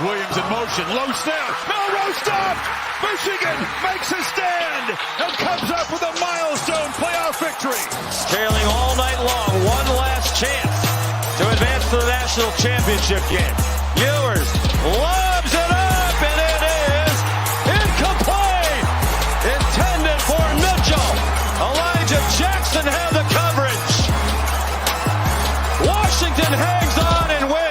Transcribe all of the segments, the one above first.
Williams in motion, low snap, Melrose stopped! Michigan makes a stand and comes up with a milestone playoff victory. Trailing all night long, one last chance to advance to the national championship game. Ewers lobs it up, and it is incomplete! Intended for Mitchell. Elijah Jackson had the coverage. Washington hangs on and wins.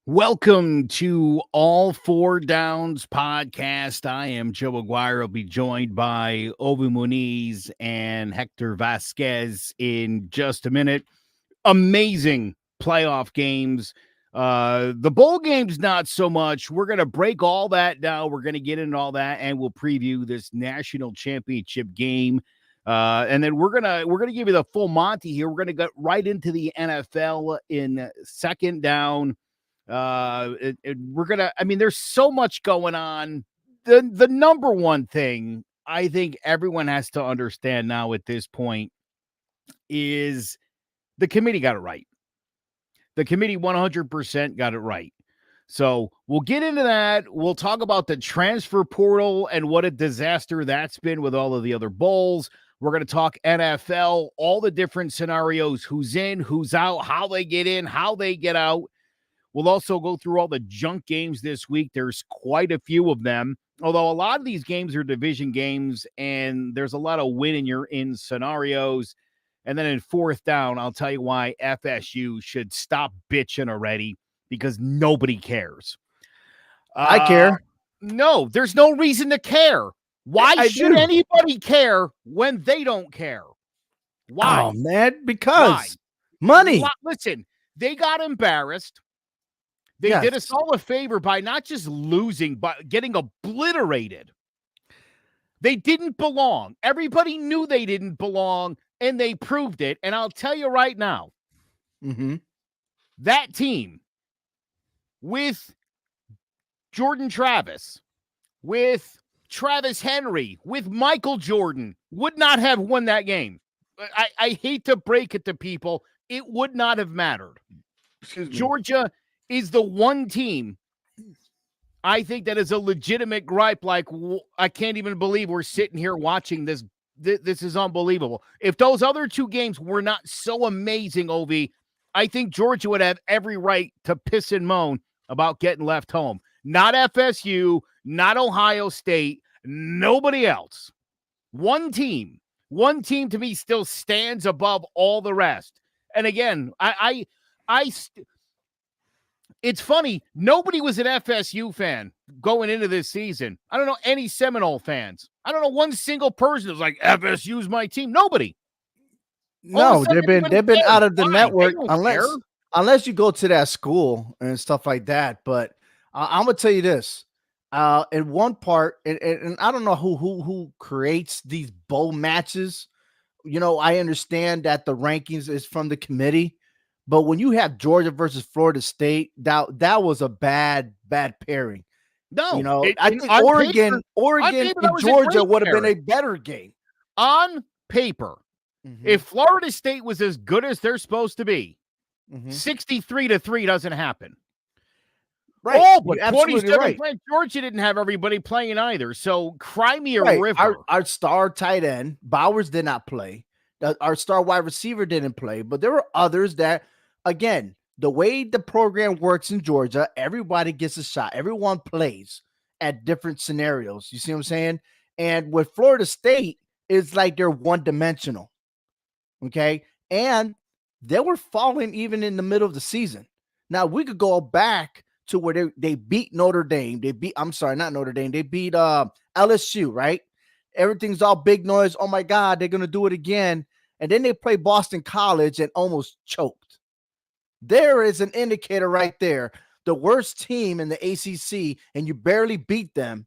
Welcome to All Four Downs podcast. I am Joe Aguirre. I'll be joined by Ovi Muniz and Hector Vasquez in just a minute. Amazing playoff games. The bowl games, not so much. We're going to break all that down. We're going to get into all that, and we'll preview this national championship game. And then we're gonna give you the full Monty here. We're going to get right into the NFL in second down. There's so much going on. The number one thing I think everyone has to understand now at this point is the committee got it right. The committee 100% got it right. So we'll get into that. We'll talk about the transfer portal and what a disaster that's been with all of the other bowls. We're going to talk NFL, all the different scenarios, who's in, who's out, how they get in, how they get out. We'll also go through all the junk games this week. There's quite a few of them, although a lot of these games are division games, and there's a lot of win-in-your-in scenarios. And then in fourth down, I'll tell you why FSU should stop bitching already, because nobody cares. I care. No, there's no reason to care. Why should anybody care when they don't care? Why? Oh, man, because money. Listen, they got embarrassed. They did us all a favor by not just losing, but getting obliterated. They didn't belong. Everybody knew they didn't belong, and they proved it. And I'll tell you right now, that team with Jordan Travis, with Travis Henry, with Michael Jordan, would not have won that game. I hate to break it to people. It would not have mattered. Georgia is the one team I think that is a legitimate gripe. Like, I can't even believe we're sitting here watching this. This is unbelievable. If those other two games were not so amazing, Ovi, I think Georgia would have every right to piss and moan about getting left home. Not FSU, not Ohio State, nobody else. One team to me still stands above all the rest. And again, it's funny. Nobody was an FSU fan going into this season. I don't know any Seminole fans. I don't know one single person who's like, FSU's my team. Nobody. No, they've been out of the network unless you go to that school and stuff like that. But I'm gonna tell you this. In one part, and I don't know who creates these bowl matches. You know, I understand that the rankings is from the committee. But when you have Georgia versus Florida State, that was a bad pairing. No, you know, I think Oregon and Georgia would have been a better game. On paper, if Florida State was as good as they're supposed to be, 63-3 doesn't happen. Right. Oh, but 27 right. Georgia didn't have everybody playing either. So cry me a river. Our star tight end, Bowers, did not play. Our star wide receiver didn't play. But there were others that, again, the way the program works in Georgia, everybody gets a shot. Everyone plays at different scenarios. You see what I'm saying? And with Florida State, it's like they're one-dimensional. Okay? And they were falling even in the middle of the season. Now, we could go back to where they beat Notre Dame. They beat LSU, right? Everything's all big noise. Oh, my God, they're going to do it again. And then they play Boston College and almost choked. There is an indicator right there. the worst team in the ACC and you barely beat them.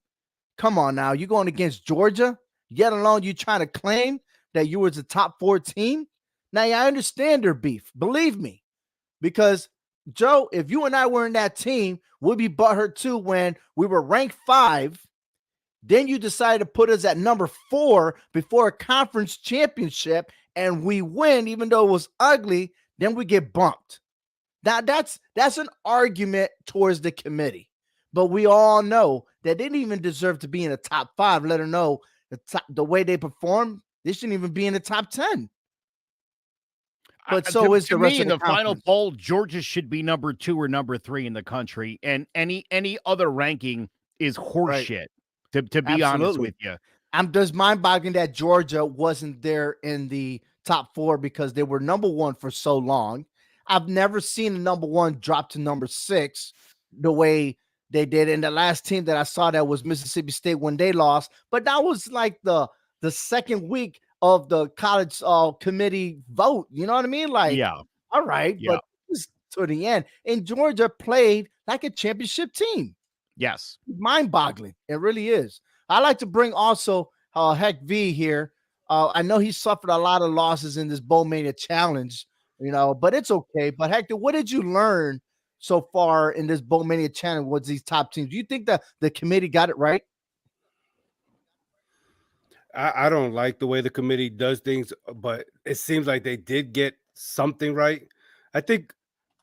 Come on now, you're going against Georgia, yet alone you trying to claim that you was a top 4 team. Now, I understand their beef, believe me, because Joe, if you and I were in that team, we'd be butthurt too when we were ranked 5. Then you decided to put us at number 4 before a conference championship, and we win, even though it was ugly. Then we get bumped. Now that's an argument towards the committee, but we all know that they didn't even deserve to be in the top 5. Let her know the way they performed, they shouldn't even be in the top 10. But so is the rest of in the final conference. poll, Georgia should be number 2 or number 3 in the country, and any other ranking is horseshit. To be honest with you, I'm just mind-boggling that Georgia wasn't there in the top 4 because they were number 1 for so long. I've never seen a number 1 drop to number 6 the way they did. And the last team that I saw that was Mississippi State when they lost, but that was like the second week of the college committee vote. You know what I mean? Like, yeah, all right, but just to the end. And Georgia played like a championship team. yes. Mind-boggling. It really is. I like to bring also Heck V here. I know he suffered a lot of losses in this Bowl Mania challenge, but it's okay. But Hector, what did you learn so far in this Bowl Mania challenge with these top teams? Do you think that the committee got it right? I don't like the way the committee does things, but it seems like they did get something right. I think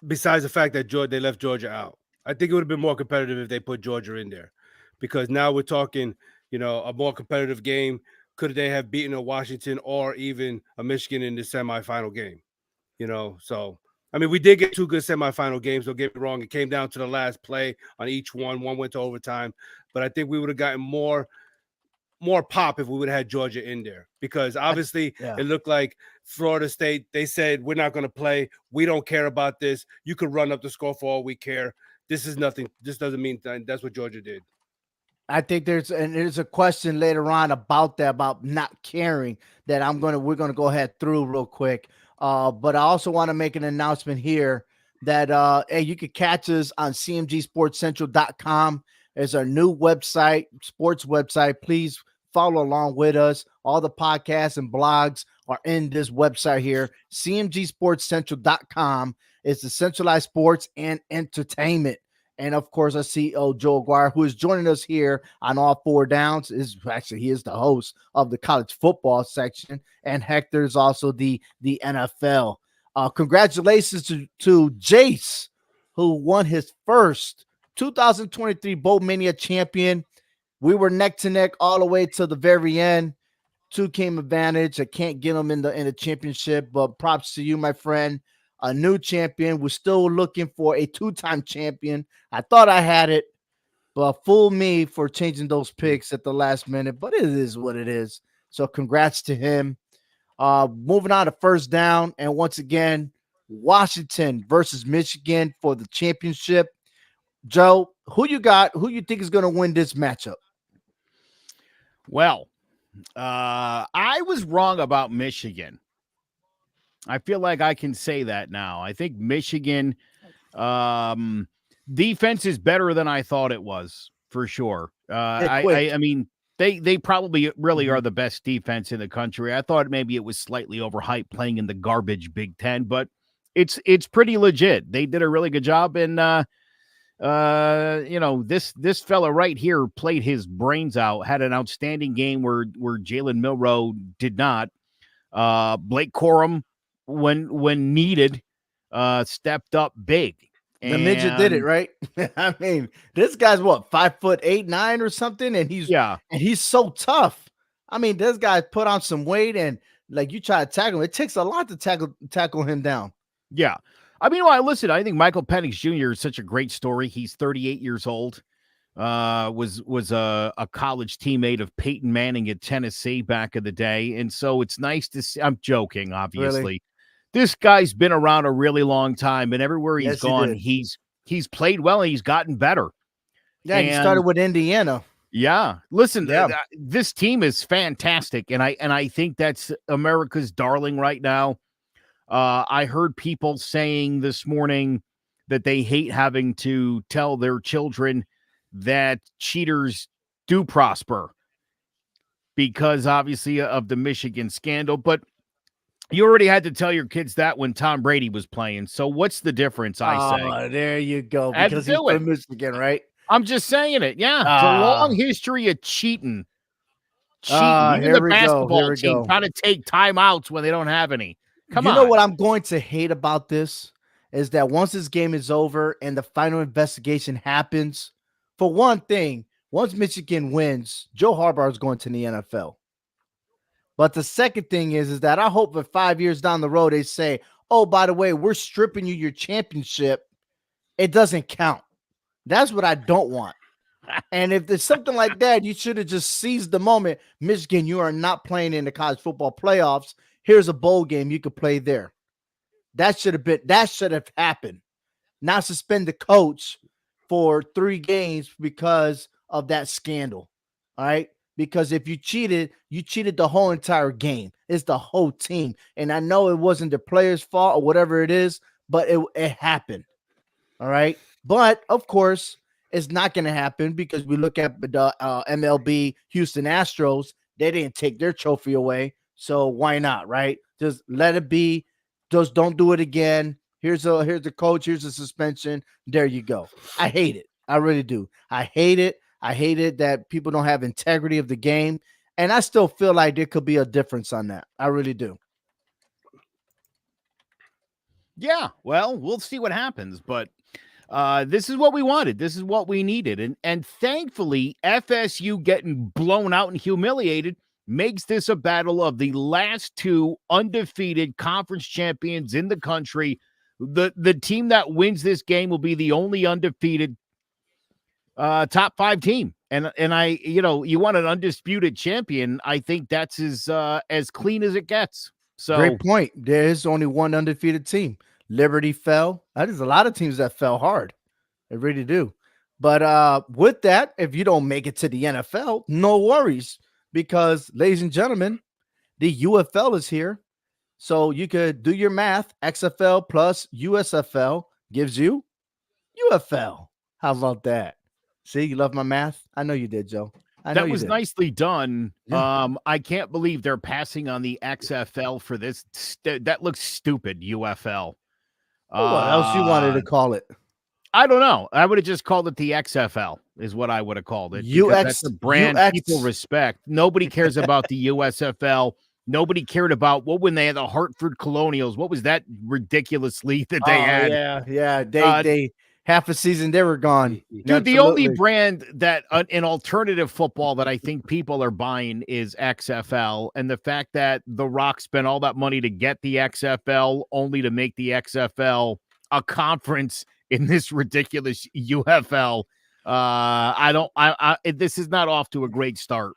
besides the fact that they left Georgia out, I think it would have been more competitive if they put Georgia in there, because now we're talking, a more competitive game. Could they have beaten a Washington or even a Michigan in the semifinal game? So I mean, we did get 2 good semifinal games. Don't get me wrong; it came down to the last play on each one. One went to overtime, but I think we would have gotten more pop if we would have had Georgia in there, because obviously It looked like Florida State, they said, we're not going to play. We don't care about this. You could run up the score for all we care. This is nothing. This doesn't mean that. That's what Georgia did. I think there's a question later on about that, about not caring, that we're going to go ahead through real quick. But I also want to make an announcement here that, hey, you can catch us on cmgsportscentral.com. There's our new website, sports website. Please follow along with us. All the podcasts and blogs are in this website here. cmgsportscentral.com is the centralized sports and entertainment. And of course, our CEO, Joe Aguirre, who is joining us here on All 4 Downs, he is the host of the college football section. And Hector is also the NFL. Congratulations to Jace, who won his first 2023 Bowl Mania champion. We were neck to neck all the way to the very end. 2 came advantage. I can't get them in the championship, but props to you, my friend. A new champion. We're still looking for a 2-time champion. I thought I had it, but fool me for changing those picks at the last minute. But it is what it is. So congrats to him. Moving on to first down, and once again, Washington versus Michigan for the championship. Joe, who you got? Who you think is going to win this matchup? Well, I was wrong about Michigan. I feel like I can say that now. I think Michigan defense is better than I thought it was, for sure. I mean, they probably really are the best defense in the country. I thought maybe it was slightly overhyped playing in the garbage Big Ten, but it's pretty legit. They did a really good job, and this fella right here played his brains out, had an outstanding game where Jalen Milroe did not. Blake Corum, when needed, stepped up big. The midget did it, right? I mean, this guy's what, 5'8", 9" or something, and he's so tough. I mean, this guy put on some weight, and like, you try to tackle him, it takes a lot to tackle him down. Yeah. I mean, well, listen, I think Michael Penix Jr. is such a great story. He's 38 years old. Was a college teammate of Peyton Manning at Tennessee back in the day. And so it's nice to see. I'm joking, obviously. Really? This guy's been around a really long time, and everywhere he's gone, he's played well, and he's gotten better. Yeah, he started with Indiana. Yeah. Listen, this team is fantastic, and I think that's America's darling right now. I heard people saying this morning that they hate having to tell their children that cheaters do prosper because obviously of the Michigan scandal. But you already had to tell your kids that when Tom Brady was playing. So what's the difference, I say? Oh, there you go. Had to Because he's do it. from Michigan, right? I'm just saying it. Yeah. It's a long history of cheating. Even here the we go, basketball here we team go. trying to take timeouts when they don't have any. Come You on. know what I'm going to hate about this is that once this game is over and the final investigation happens, for one thing, once Michigan wins, Joe Harbaugh is going to the NFL. But the second thing is that I hope that 5 years down the road, they say, oh, by the way, we're stripping you your championship. It doesn't count. That's what I don't want. And if there's something like that, you should have just seized the moment. Michigan, you are not playing in the college football playoffs. Here's a bowl game you could play there. That should have happened. Not suspend the coach for 3 games because of that scandal. All right. Because if you cheated the whole entire game. It's the whole team. And I know it wasn't the players' fault or whatever it is, but it happened. All right. But of course, it's not going to happen because we look at the MLB Houston Astros. They didn't take their trophy away. So why not, right? Just let it be. Just don't do it again. Here's a coach. Here's a suspension. There you go. I hate it. I really do. I hate it. I hate it that people don't have integrity of the game. And I still feel like there could be a difference on that. I really do. Yeah, well, we'll see what happens, but this is what we wanted. This is what we needed. And thankfully, FSU getting blown out and humiliated makes this a battle of the last 2 undefeated conference champions in the country. The team that wins this game will be the only undefeated top 5 team. And I, you want an undisputed champion. I think that's as clean as it gets. So great point. There is only one undefeated team. Liberty fell. There's a lot of teams that fell hard. They really do. But with that, if you don't make it to the NFL, no worries. Because, ladies and gentlemen, the UFL is here. So you could do your math. XFL plus USFL gives you UFL. How about that? See, you love my math? I know you did, Joe. That was nicely done. Yeah. I can't believe they're passing on the XFL for this. That looks stupid, UFL. What else you wanted to call it? I don't know. I would have just called it the XFL is what I would have called it. That's a brand people respect. Nobody cares about the USFL. Nobody cared about when they had the Hartford Colonials. What was that ridiculous league that they had? Yeah. They half a season they were gone. Dude, the only brand that in alternative football that I think people are buying is XFL, and the fact that The Rock spent all that money to get the XFL only to make the XFL a conference in this ridiculous UFL. This is not off to a great start.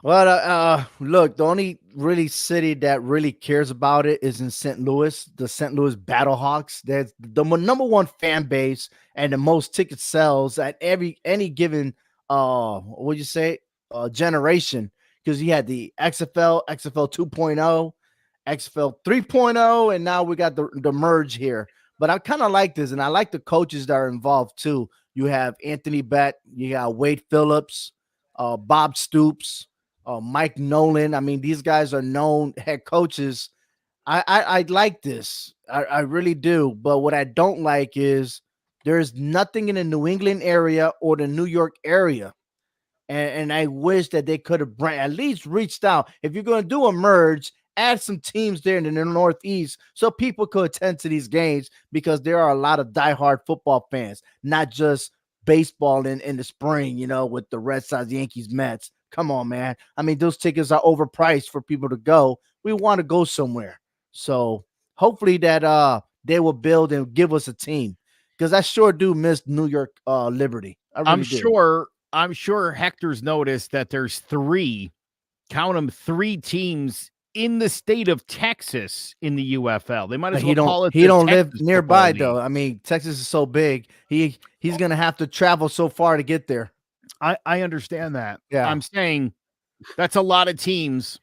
Well, look, the only really city that really cares about it is in St. Louis, the St. Louis Battlehawks. That's the number 1 fan base and the most ticket sales at any given generation, because you had the XFL 2.0, XFL 3.0, and now we got the merge here. But I kind of like this, and I like the coaches that are involved too. You have Anthony Bett, you got Wade Phillips, Bob Stoops, Mike Nolan. I mean, these guys are known head coaches. I like this. I really do. But what I don't like is there's nothing in the New England area or the New York area. And I wish that they could have at least reached out. If you're going to do a merge, add some teams there in the Northeast so people could attend to these games, because there are a lot of diehard football fans, not just baseball in the spring, with the Red Sox, Yankees, Mets. Come on, man. I mean, those tickets are overpriced for people to go. We want to go somewhere. So hopefully that they will build and give us a team, because I sure do miss New York Liberty. I'm sure Hector's noticed that there's 3 teams in the state of Texas in the UFL. They might as well call it. He don't live nearby though. I mean, Texas is so big. He's going to have to travel so far to get there. I understand that. Yeah. I'm saying that's a lot of teams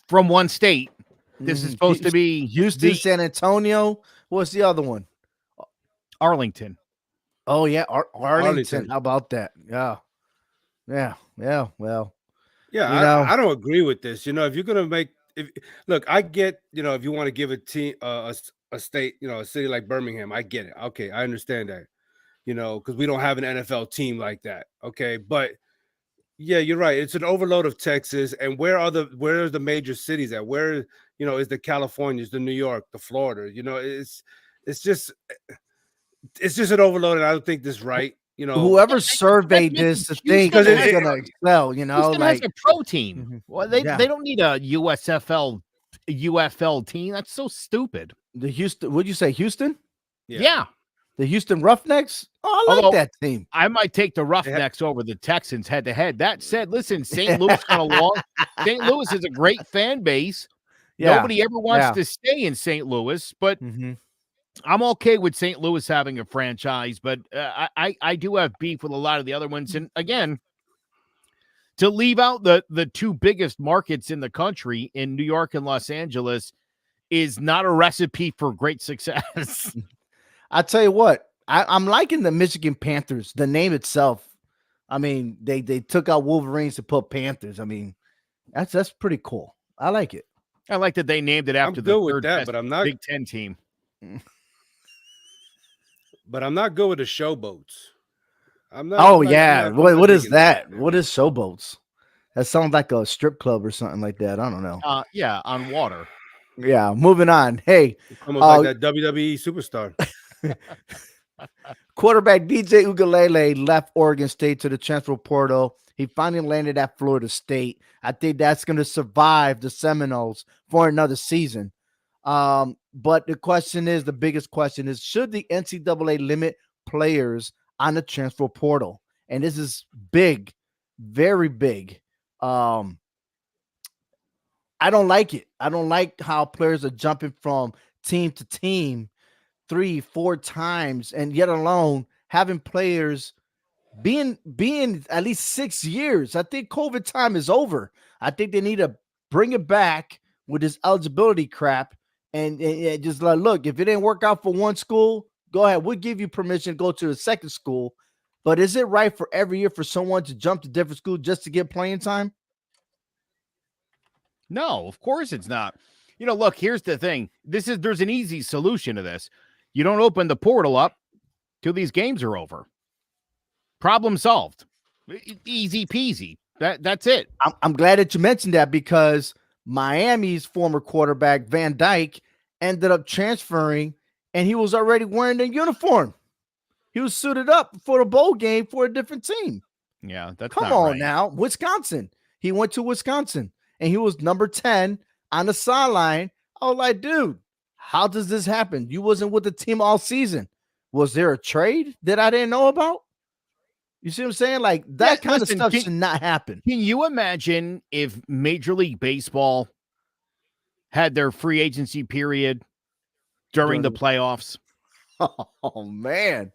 from one state. This is supposed to be Houston, San Antonio. What's the other one? Arlington. Oh yeah, Arlington. Arlington. How about that? Yeah. Well, Yeah, you know, I don't agree with this. If you're gonna look, I get, if you want to give a team a state, a city like Birmingham, I get it. Okay, I understand that. Because we don't have an NFL team like that. Okay, but yeah, you're right. It's an overload of Texas, and where are the major cities at? Where is the Californias, the New York, the Florida? It's just an overload, and I don't think this is right. whoever surveyed this to think Houston is has- gonna excel, Houston has a pro team. Mhm. Well, they Yeah. don't need a UFL team. That's so stupid. The Houston, would you say Houston? Yeah. The Houston Roughnecks? Oh, I like Although- that team. I might take the Roughnecks over the Texans head to head. That said, listen, St. Louis got along. St. Louis is a great fan base. Yeah. Nobody ever wants Yeah. to stay in St. Louis, but Mhm. I'm okay with St. Louis having a franchise. But I do have beef with a lot of the other ones. And again, to leave out the two biggest markets in the country in New York and Los Angeles is not a recipe for great success. I tell you what, I'm liking the Michigan Panthers. The name itself. I mean, they took out Wolverines to put Panthers. I mean, that's pretty cool. I like it. I like that they named it after the good with third that, best but I'm not. Big Ten team. But I'm not good with the showboats. I'm not. Oh I'm not- yeah, I'm not what is digging that? What is Showboats? That sounds like a strip club or something like that. I don't know. Yeah, on water. Yeah, moving on. Hey, Almost like that WWE superstar. quarterback DJ Ugalele left Oregon State to the transfer portal. He finally landed at Florida State. I think that's going to survive the Seminoles for another season. But the biggest question is, should the NCAA limit players on the transfer portal? And this is big, very big. I don't like it. I don't like how players are jumping from team to team 3-4 times, and yet alone having players being at least 6 years. I think COVID time is over. I think they need to bring it back with this eligibility crap and just like, look, if it didn't work out for one school, go ahead. We'll give you permission to go to the second school. But is it right for every year for someone to jump to different school just to get playing time? No, of course it's not. Look, here's the thing. There's an easy solution to this. You don't open the portal up till these games are over. Problem solved. Easy peasy. That's it. I'm glad that you mentioned that, because Miami's former quarterback Van Dyke ended up transferring, and he was already wearing the uniform. He was suited up for the bowl game for a different team. Yeah, that's Come not on right. now. Wisconsin. He went to Wisconsin, and he was number 10 on the sideline. I was like, dude, how does this happen? You wasn't with the team all season. Was there a trade that I didn't know about? You see what I'm saying? Like, that kind of stuff should not happen. Can you imagine if Major League Baseball had their free agency period during the playoffs? Oh man.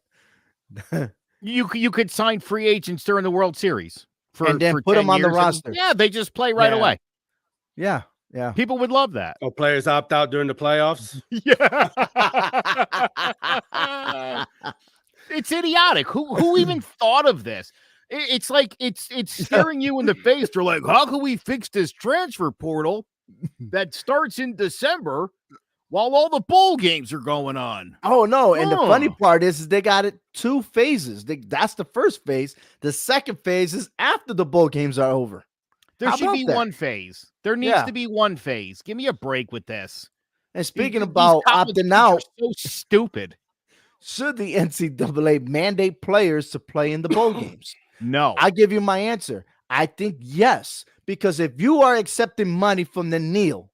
You could sign free agents during the World Series And then for put 10 them on the years, and- roster. Yeah, they just play right Yeah. away. Yeah. People would love that. Oh, players opt out during the playoffs. Yeah. It's idiotic. Who even thought of this? It's like it's staring you in the face. They're like, how can we fix this transfer portal that starts in December while all the bowl games are going on? Oh no! And the funny Huh. part is they got it 2 phases. That's the first phase. The second phase is after the bowl games are over. There How should about be that? one phase. There needs Yeah. to be one phase. Give me a break with this. And speaking These about college opting kids out, are so stupid. should the NCAA mandate players to play in the bowl games? No. I give you my answer. I think yes, because if you are accepting money from the Neal,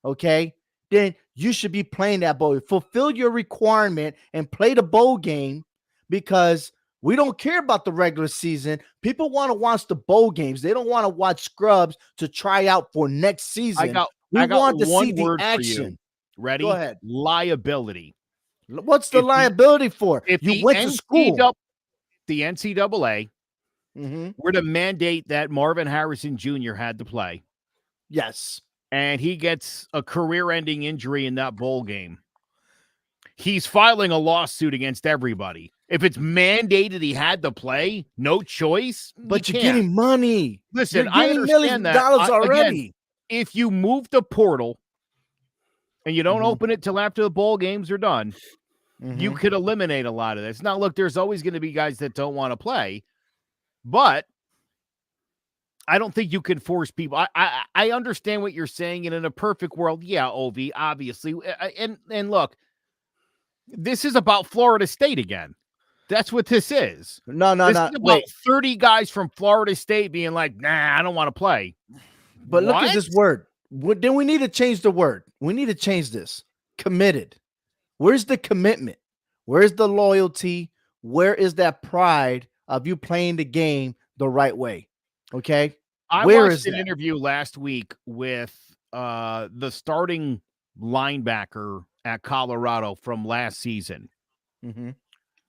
okay, then you should be playing that bowl. Fulfill your requirement and play the bowl game, because we don't care about the regular season. People want to watch the bowl games. They don't want to watch scrubs to try out for next season. I got we want to one see the word for you. action. Ready? Go ahead. Liability. What's the If the- liability for? If You the went to school. the NCAA Mhm. were to mandate that Marvin Harrison Jr. had to play, Yes. and he gets a career-ending injury in that bowl game, he's filing a lawsuit against everybody. If it's mandated he had to play, no choice. But you you're can't. getting money. Listen, You're I getting understand millions of that. dollars Again, already. if you move the portal and you don't Mhm. open it till after the bowl games are done, you Mhm. could eliminate a lot of this. Now, look, there's always going to be guys that don't want to play, but I don't think you can force people. I understand what you're saying, and in a perfect world, yeah, Ov, obviously, and look, this is about Florida State again. That's what this is. No. This is about Wait, 30 guys from Florida State being like, nah, I don't want to play. but look at What? this word. Then we need to change the word. We need to change this. Committed. Where's the commitment? Where's the loyalty? Where is that pride of you playing the game the right way? Okay. I Where watched is an that? interview last week with the starting linebacker at Colorado from last season, Mhm.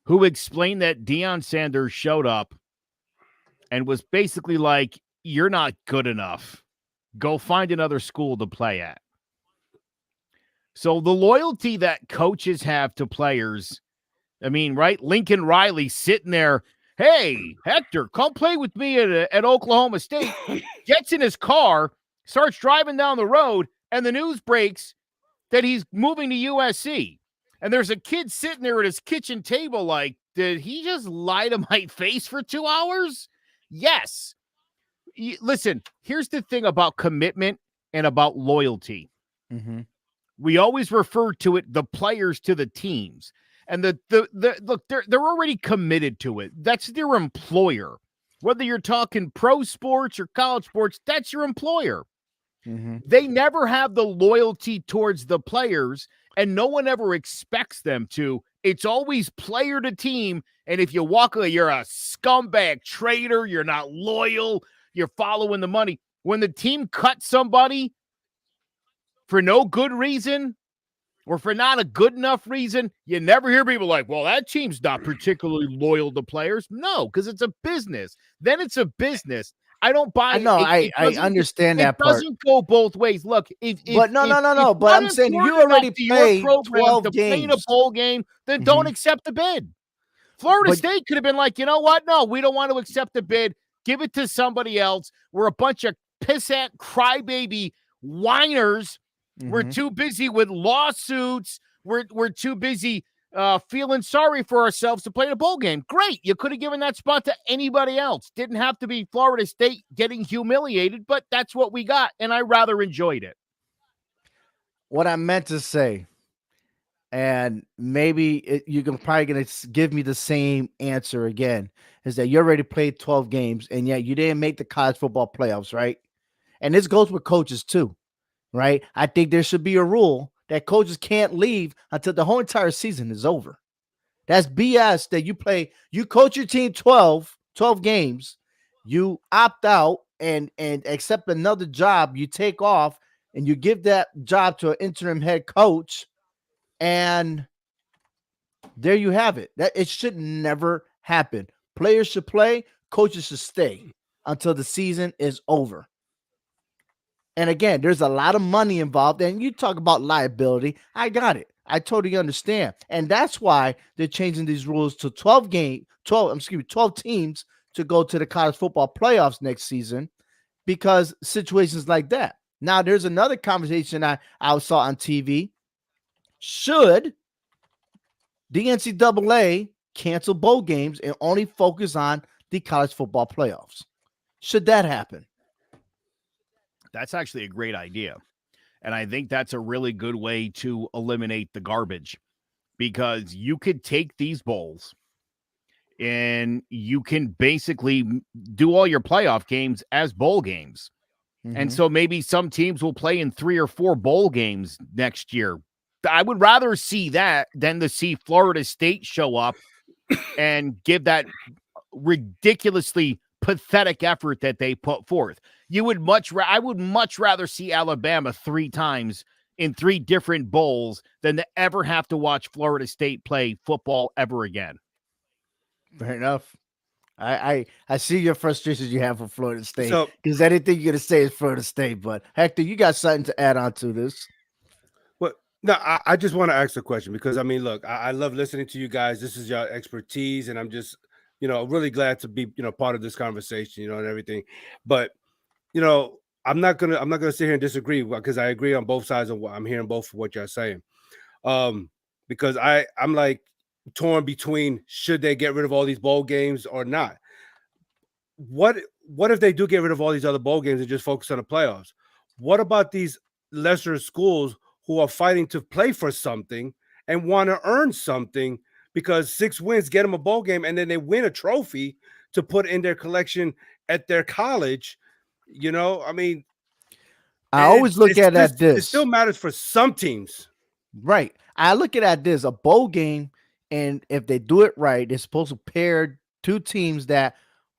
who explained that Deion Sanders showed up and was basically like, you're not good enough. Go find another school to play at. So the loyalty that coaches have to players, I mean, right? Lincoln Riley sitting there, hey, Hector, come play with me at Oklahoma State. Gets in his car, starts driving down the road, and the news breaks that he's moving to USC. And there's a kid sitting there at his kitchen table like, did he just lie to my face for 2 hours? Yes. Listen, here's the thing about commitment and about loyalty. Mhm. We always refer to it, the players to the teams. And the look, they're already committed to it. That's their employer. Whether you're talking pro sports or college sports, that's your employer. Mhm. They never have the loyalty towards the players, and no one ever expects them to. It's always player to team. And if you walk away, you're a scumbag traitor, you're not loyal, you're following the money. When the team cuts somebody for no good reason or for not a good enough reason, you never hear people like, well, that team's not particularly loyal to players. No, because it's a business. Then it's a business. I don't buy I know. it. I understand that part. It doesn't go both ways. Look, if But no. it's But I'm not saying you important already enough to your played program 12 to play in a games. bowl game, then don't Mhm. accept the bid. Florida But- State could have been like, you know what? No, we don't want to accept the bid. Give it to somebody else. We're a bunch of pissant crybaby whiners. We're Mhm. too busy with lawsuits. We're too busy feeling sorry for ourselves to play in a bowl game. Great. You could have given that spot to anybody else. Didn't have to be Florida State getting humiliated, but that's what we got, and I rather enjoyed it. What I meant to say, and maybe you're probably going to give me the same answer again, is that you already played 12 games, and yet you didn't make the college football playoffs, right? And this goes with coaches too, right? I think there should be a rule that coaches can't leave until the whole entire season is over. That's BS that you coach your team 12 games, you opt out and accept another job, you take off and you give that job to an interim head coach, and there you have it. That it should never happen. Players should play, coaches should stay until the season is over. And again, there's a lot of money involved. And you talk about liability. I got it. I totally understand. And that's why they're changing these rules to 12 teams to go to the college football playoffs next season, because situations like that. Now, there's another conversation I saw on TV. Should the NCAA cancel bowl games and only focus on the college football playoffs? Should that happen? That's actually a great idea. And I think that's a really good way to eliminate the garbage, because you could take these bowls and you can basically do all your playoff games as bowl games. And so maybe some teams will play in 3 or 4 bowl games next year. I would rather see that than to see Florida State show up and give that ridiculously pathetic effort that they put forth. I would much rather see Alabama 3 times in 3 different bowls than to ever have to watch Florida State play football ever again. Fair enough. I see your frustrations you have for Florida State, So- because anything you're going to say is Florida State. But Hector, you got something to add on to this? What No, I just want to ask a question because I mean, look, I love listening to you guys. This is your expertise, and I'm just, really glad to be, part of this conversation, and everything. But I'm not gonna sit here and disagree because I agree on both sides of what I'm hearing both of what you're saying. Because I'm like torn between should they get rid of all these bowl games or not? What if they do get rid of all these other bowl games and just focus on the playoffs? What about these lesser schools who are fighting to play for something and want to earn something because 6 wins get them a bowl game and then they win a trophy to put in their collection at their college? I mean, I always look at it this. still matters for some teams. Right. I look at this, a bowl game, and if they do it right, they're supposed to pair two teams that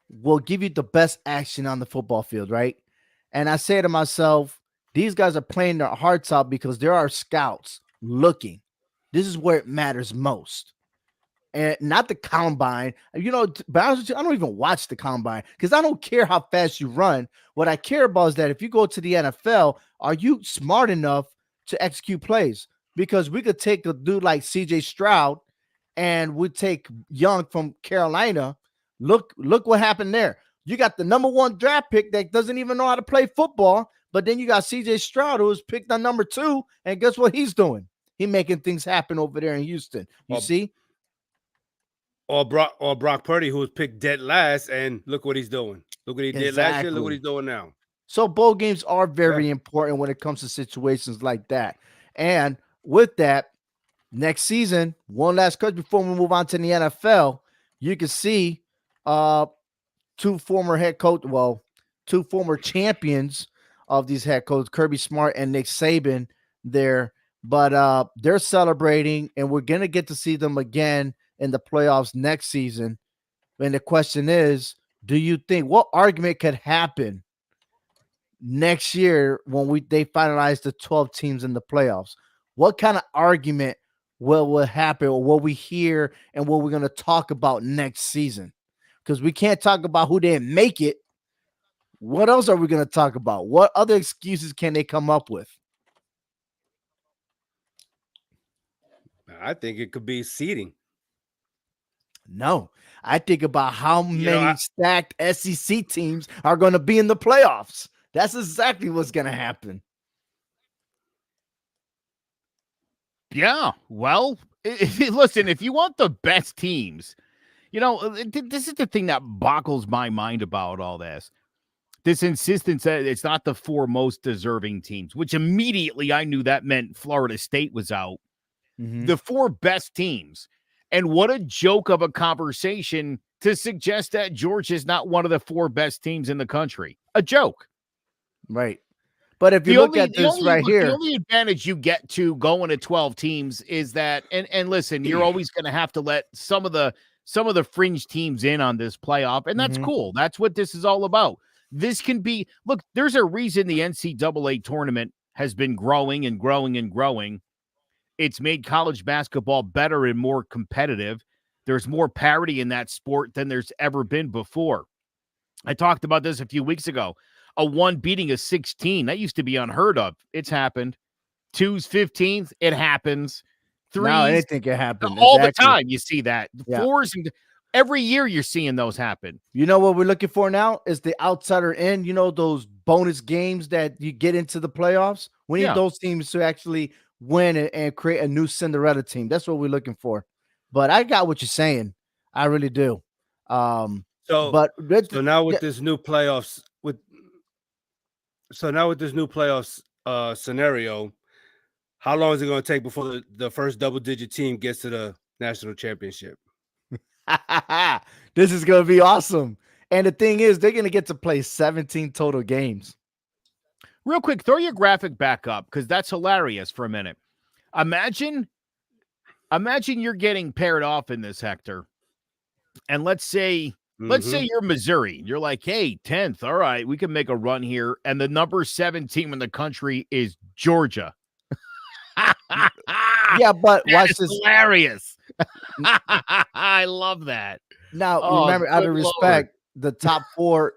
will give you the best action on the football field, right? And I say to myself, these guys are playing their hearts out because there are scouts looking. This is where it matters most. And not the combine. But I don't even watch the combine because I don't care how fast you run. What I care about is that if you go to the NFL, are you smart enough to execute plays? Because we could take a dude like CJ Stroud and we take Young from Carolina. Look what happened there. You got the number 1 draft pick that doesn't even know how to play football, but then you got CJ Stroud who was picked on number 2, and guess what he's doing? He's making things happen over there in Houston. You see? Or Brock Purdy, who was picked dead last, and look what he's doing. Look what he did last year. Look what he's doing now. So bowl games are very important when it comes to situations like that. And with that, next season, one last question before we move on to the NFL, you can see two former champions of these head coaches, Kirby Smart and Nick Saban there. But they're celebrating, and we're going to get to see them again in the playoffs next season. And the question is, do you think what argument could happen next year when they finalize the 12 teams in the playoffs? What kind of argument will happen, or what we hear and what we're going to talk about next season? Because we can't talk about who didn't make it. What else are we going to talk about? What other excuses can they come up with? I think it could be seeding. No, I think about how many stacked SEC teams are going to be in the playoffs. That's exactly what's going to happen. Yeah, well, listen, if you want the best teams, this is the thing that boggles my mind about all this. This insistence that it's not the 4 most deserving teams, which immediately I knew that meant Florida State was out. Mm-hmm. The 4 best teams. And what a joke of a conversation to suggest that Georgia is not one of the 4 best teams in the country. A joke. Right. But if you look at this right here, the only advantage you get to going to 12 teams is that, and listen, you're always going to have to let some of the fringe teams in on this playoff, and that's cool. That's what this is all about. This can be, look, there's a reason the NCAA tournament has been growing and growing and growing. It's made college basketball better and more competitive. There's more parity in that sport than there's ever been before. I talked about this a few weeks ago. A 1 beating a 16. That used to be unheard of. It's happened. 2's 15th. It happens. 3's. No, anything can happen. All the time you see that. 4's. And every year you're seeing those happen. You know what we're looking for now is the outsider in. Those bonus games that you get into the playoffs. We need those teams to actually win and create a new Cinderella team. That's what we're looking for. But I got what you're saying. I really do. So now with this new playoffs scenario, how long is it going to take before the first double-digit team gets to the national championship? This is going to be awesome. And the thing is, they're going to get to play 17 total games. Real quick, throw your graphic back up because that's hilarious for a minute. Imagine you're getting paired off in this, Hector. And let's say you're Missouri. You're like, hey, 10th. All right, we can make a run here. And the number 7 team in the country is Georgia. Yeah, but watch this. Hilarious. I love that. Now, remember, out of respect, the top four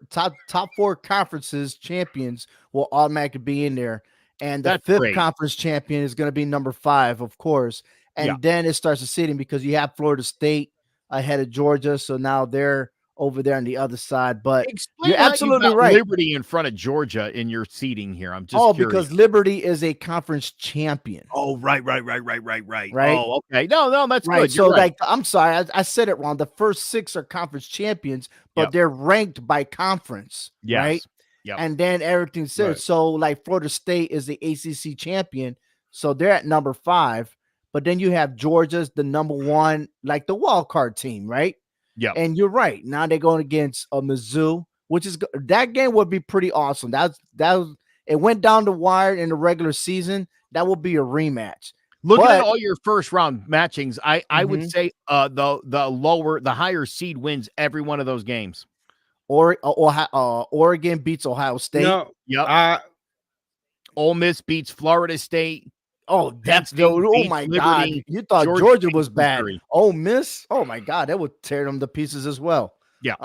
conferences champions will automatically be in there. And the That's fifth great. conference champion is going to be number 5, of course. And Yeah. then it starts to seeding because you have Florida State ahead of Georgia. So now they're over there on the other side. But Explain you're how absolutely you got right. Liberty in front of Georgia in your seating here. I'm just curious. Because Liberty is a conference champion. Oh, right. Right? Oh, okay. No, that's Right. good. So, You're right. like, I'm sorry, I said it wrong. The first 6 are conference champions, but Yep. they're ranked by conference. Yes. Right. Yep. And then everything's said. Right. So, like, Florida State is the ACC champion. So they're at number 5. But then you have Georgia's the number 1, like the wild card team, right? Yep. And you're right. Now they're going against Mizzou, which is that game would be pretty awesome. That was it went down the wire in the regular season. That will be a rematch. Looking at But- all your first round matchings, I would Mhm. say the higher seed wins every one of those games. Oregon beats Ohio State. No, Yep. Ole Miss beats Florida State. Oh, that's State the oh beats my God. Liberty. You thought Georgia Georgia beats was bad. Missouri. Ole Miss. Oh my God, that would tear them to pieces as well. Yeah.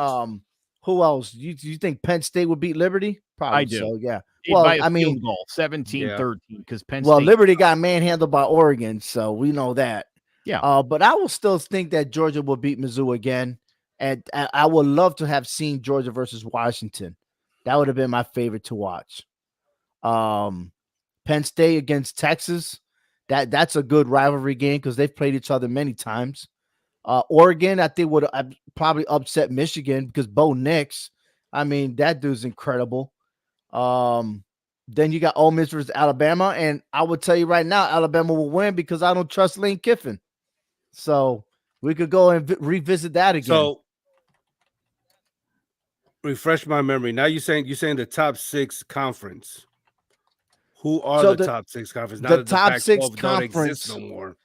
Who else? You think Penn State would beat Liberty? Probably I do. so, yeah. Well, Well, by a I mean, field goal, 17-13, because Penn well, State. Liberty got manhandled by Oregon, so we know that. Yeah. But I will still think that Georgia will beat Mizzou again. And I would love to have seen Georgia versus Washington. That would have been my favorite to watch. Penn State against Texas. That's a good rivalry game because they've played each other many times. Oregon, I think, would probably upset Michigan because Bo Nix. I mean, that dude's incredible. Then you got Ole Miss versus Alabama, and I would tell you right now, Alabama will win because I don't trust Lane Kiffin. So we could go and revisit that again. So refresh my memory. Now you're saying the top 6 conference. Who are So the top 6 conference? Now the that top 6 Pac-12 don't conference exist no more.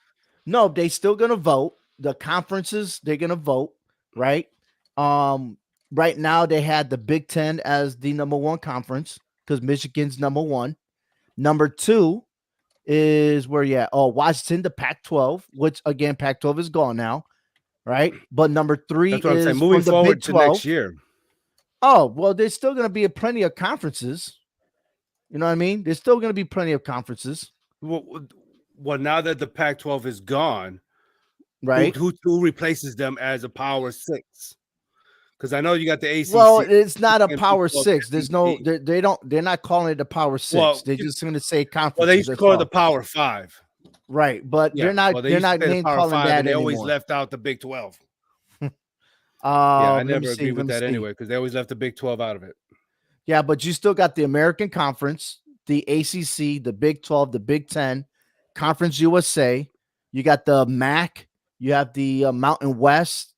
No, they still gonna vote. The conferences, they're gonna vote, right? Right now they had the Big Ten as the number 1 conference because Michigan's number 1. Number 2 is where you at? Oh, Washington, the Pac-12, which again, Pac-12 is gone now, right? But number 3 That's what I'm is saying. Moving from the forward Big to 12. next year. Oh, well, there's still gonna be plenty of conferences. You know what I mean? There's still gonna be plenty of conferences, Well, now that the Pac-12 is gone, right? who replaces them as a Power 6? Because I know you got the ACC. Well, it's not a and Power Big 12 6. There's no, SEC. they're not calling it the Power 6. Well, They're just going to say conference. Well, they used to call it the Power 5. Right, but Yeah, they're not. well, they they're used to not say the name Power calling 5, that and they anymore. always left out the Big 12. Yeah, let I me never see, agreed with let me that see. anyway because they always left the Big 12 out of it. Yeah, but you still got the American Conference, the ACC, the Big 12, the Big 10, Conference USA. You got the MAC. You have the Mountain West,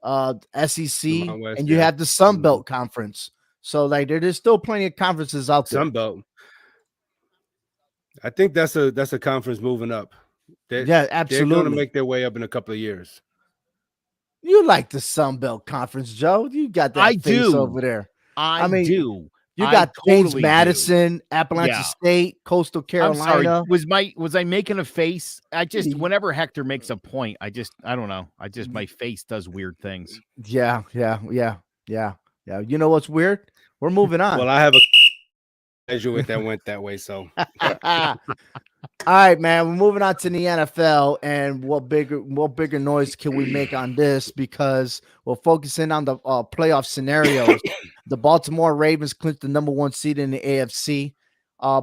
SEC, Mountain West, and you yeah. have the Sun Belt Conference. So, like, there's still plenty of conferences out there. Sunbelt. I think that's a conference moving up. Yeah, They're going to absolutely. make their way up in a couple of years. You like the Sun Belt Conference, Joe. You got that I face do. over there. I mean, do. You I got James totally do. Madison, Appalachian Yeah. State, Coastal I'm sorry. Carolina. Was I making a face? I just Mhm. whenever Hector makes a point, I don't know. My face does weird things. Yeah. You know what's weird? We're moving on. Well, I have a graduate that went that way, so All right, man. We're moving on to the NFL, and what bigger noise can we make on this? Because we're focusing on the playoff scenarios. The Baltimore Ravens clinched the number 1 seed in the AFC.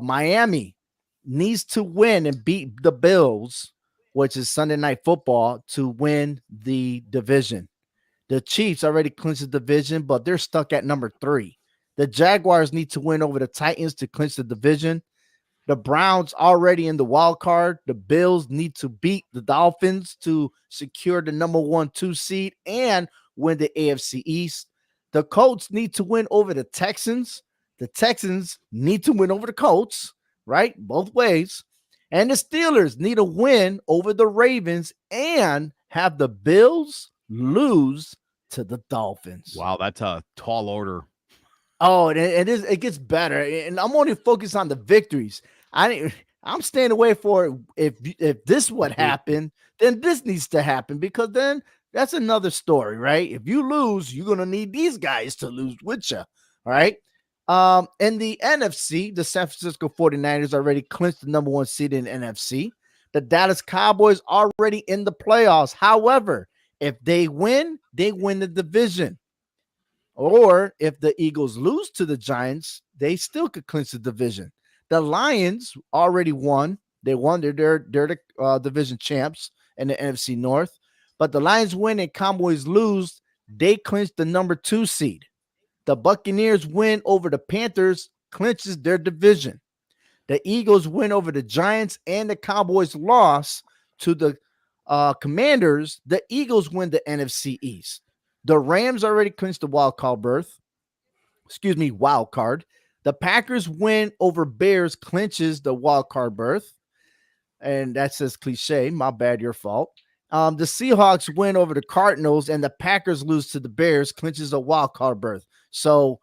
Miami needs to win and beat the Bills, which is Sunday Night Football, to win the division. The Chiefs already clinched the division, but they're stuck at number 3. The Jaguars need to win over the Titans to clinch the division. The Browns already in the wild card. The Bills need to beat the Dolphins to secure the number 1-2 seed and win the AFC East. The Colts need to win over the Texans. The Texans need to win over the Colts, right? Both ways. And the Steelers need a win over the Ravens and have the Bills lose to the Dolphins. Wow, that's a tall order. Oh, and it gets better. And I'm only focused on the victories. I'm staying away for if this what happened, then this needs to happen because then that's another story, right? If you lose, you're gonna need these guys to lose with you. All right. In the NFC, the San Francisco 49ers already clinched the number 1 seed in the NFC. The Dallas Cowboys already in the playoffs. However, if they win the division. Or if the Eagles lose to the Giants, they still could clinch the division. The Lions already won. They won. They're the division champs in the NFC North. But the Lions win and Cowboys lose, they clinch the number 2 seed. The Buccaneers win over the Panthers, clinches their division. The Eagles win over the Giants and the Cowboys loss to the Commanders. The Eagles win the NFC East. The Rams already clinched the wild card berth. Wild card. The Packers win over Bears, clinches the wild card berth. And that says cliche. My bad, your fault. The Seahawks win over the Cardinals, and the Packers lose to the Bears, clinches a wild card berth. So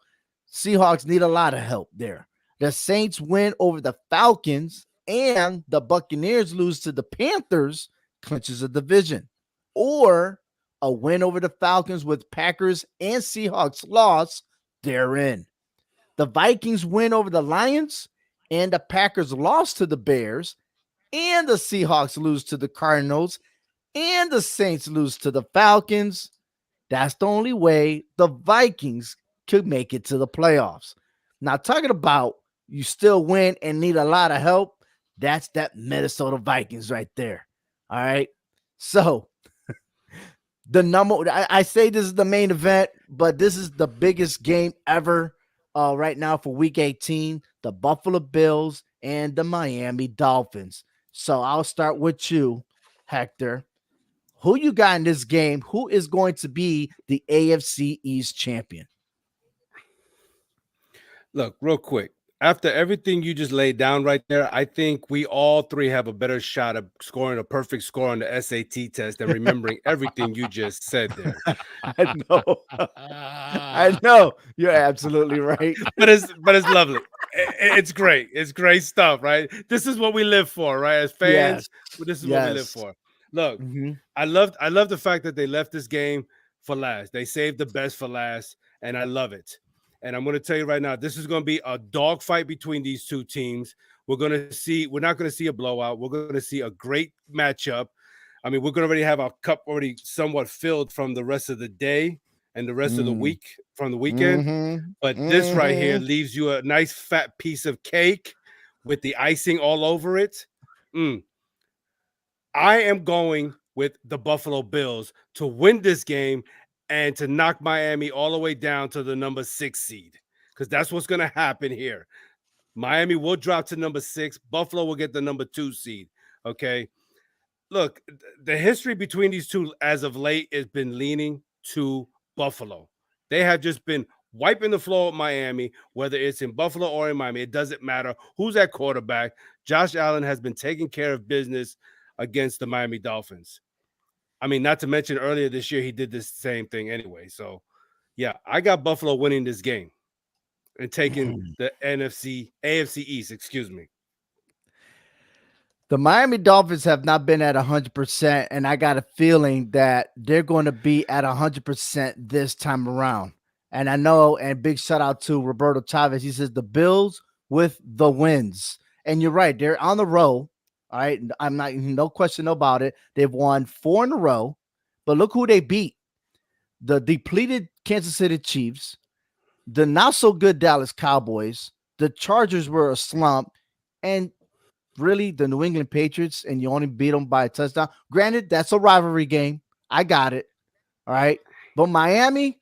Seahawks need a lot of help there. The Saints win over the Falcons, and the Buccaneers lose to the Panthers, clinches a division. Or a win over the Falcons with Packers and Seahawks loss, they're in. The Vikings win over the Lions, and the Packers lost to the Bears, and the Seahawks lose to the Cardinals, and the Saints lose to the Falcons. That's the only way the Vikings could make it to the playoffs. Now, talking about you still win and need a lot of help, that's that Minnesota Vikings right there. All right. So I say this is the main event, but this is the biggest game ever right now for week 18, the Buffalo Bills and the Miami Dolphins. So I'll start with you, Hector. Who you got in this game? Who is going to be the AFC East champion? Look, real quick. After everything you just laid down right there, I think we all three have a better shot of scoring a perfect score on the SAT test and remembering everything you just said there. I know. I know. You're absolutely right. But it's lovely. It's great. It's great stuff, right? This is what we live for, right? As fans, this is what we live for. Look, I love the fact that they left this game for last. They saved the best for last, and I love it. And I'm going to tell you right now, this is going to be a dogfight between these two teams. We're not going to see a blowout. We're going to see a great matchup. I mean, we're going to already have our cup already somewhat filled from the rest of the day and the rest of the week from the weekend. But this right here leaves you a nice fat piece of cake with the icing all over it. I am going with the Buffalo Bills to win this game and to knock Miami all the way down to the number 6 seed, because that's what's going to happen here. Miami will drop to number 6. Buffalo will get the number 2 seed. Okay. Look, the history between these two as of late has been leaning to Buffalo. They have just been wiping the floor with Miami, whether it's in Buffalo or in Miami. It doesn't matter who's at quarterback. Josh Allen has been taking care of business against the Miami Dolphins. I mean, not to mention earlier this year, he did this same thing anyway. So, yeah, I got Buffalo winning this game and taking the AFC East, excuse me. The Miami Dolphins have not been at 100%, and I got a feeling that they're going to be at 100% this time around. And I know, and big shout out to Roberto Chavez. He says the Bills with the wins. And you're right, they're on the row. All right, I'm not, no question about it. They've won 4 in a row, but look who they beat. The depleted Kansas City Chiefs, the not so good Dallas Cowboys, the Chargers were a slump, and really the New England Patriots, and you only beat them by a touchdown. Granted, that's a rivalry game. I got it. All right. But Miami,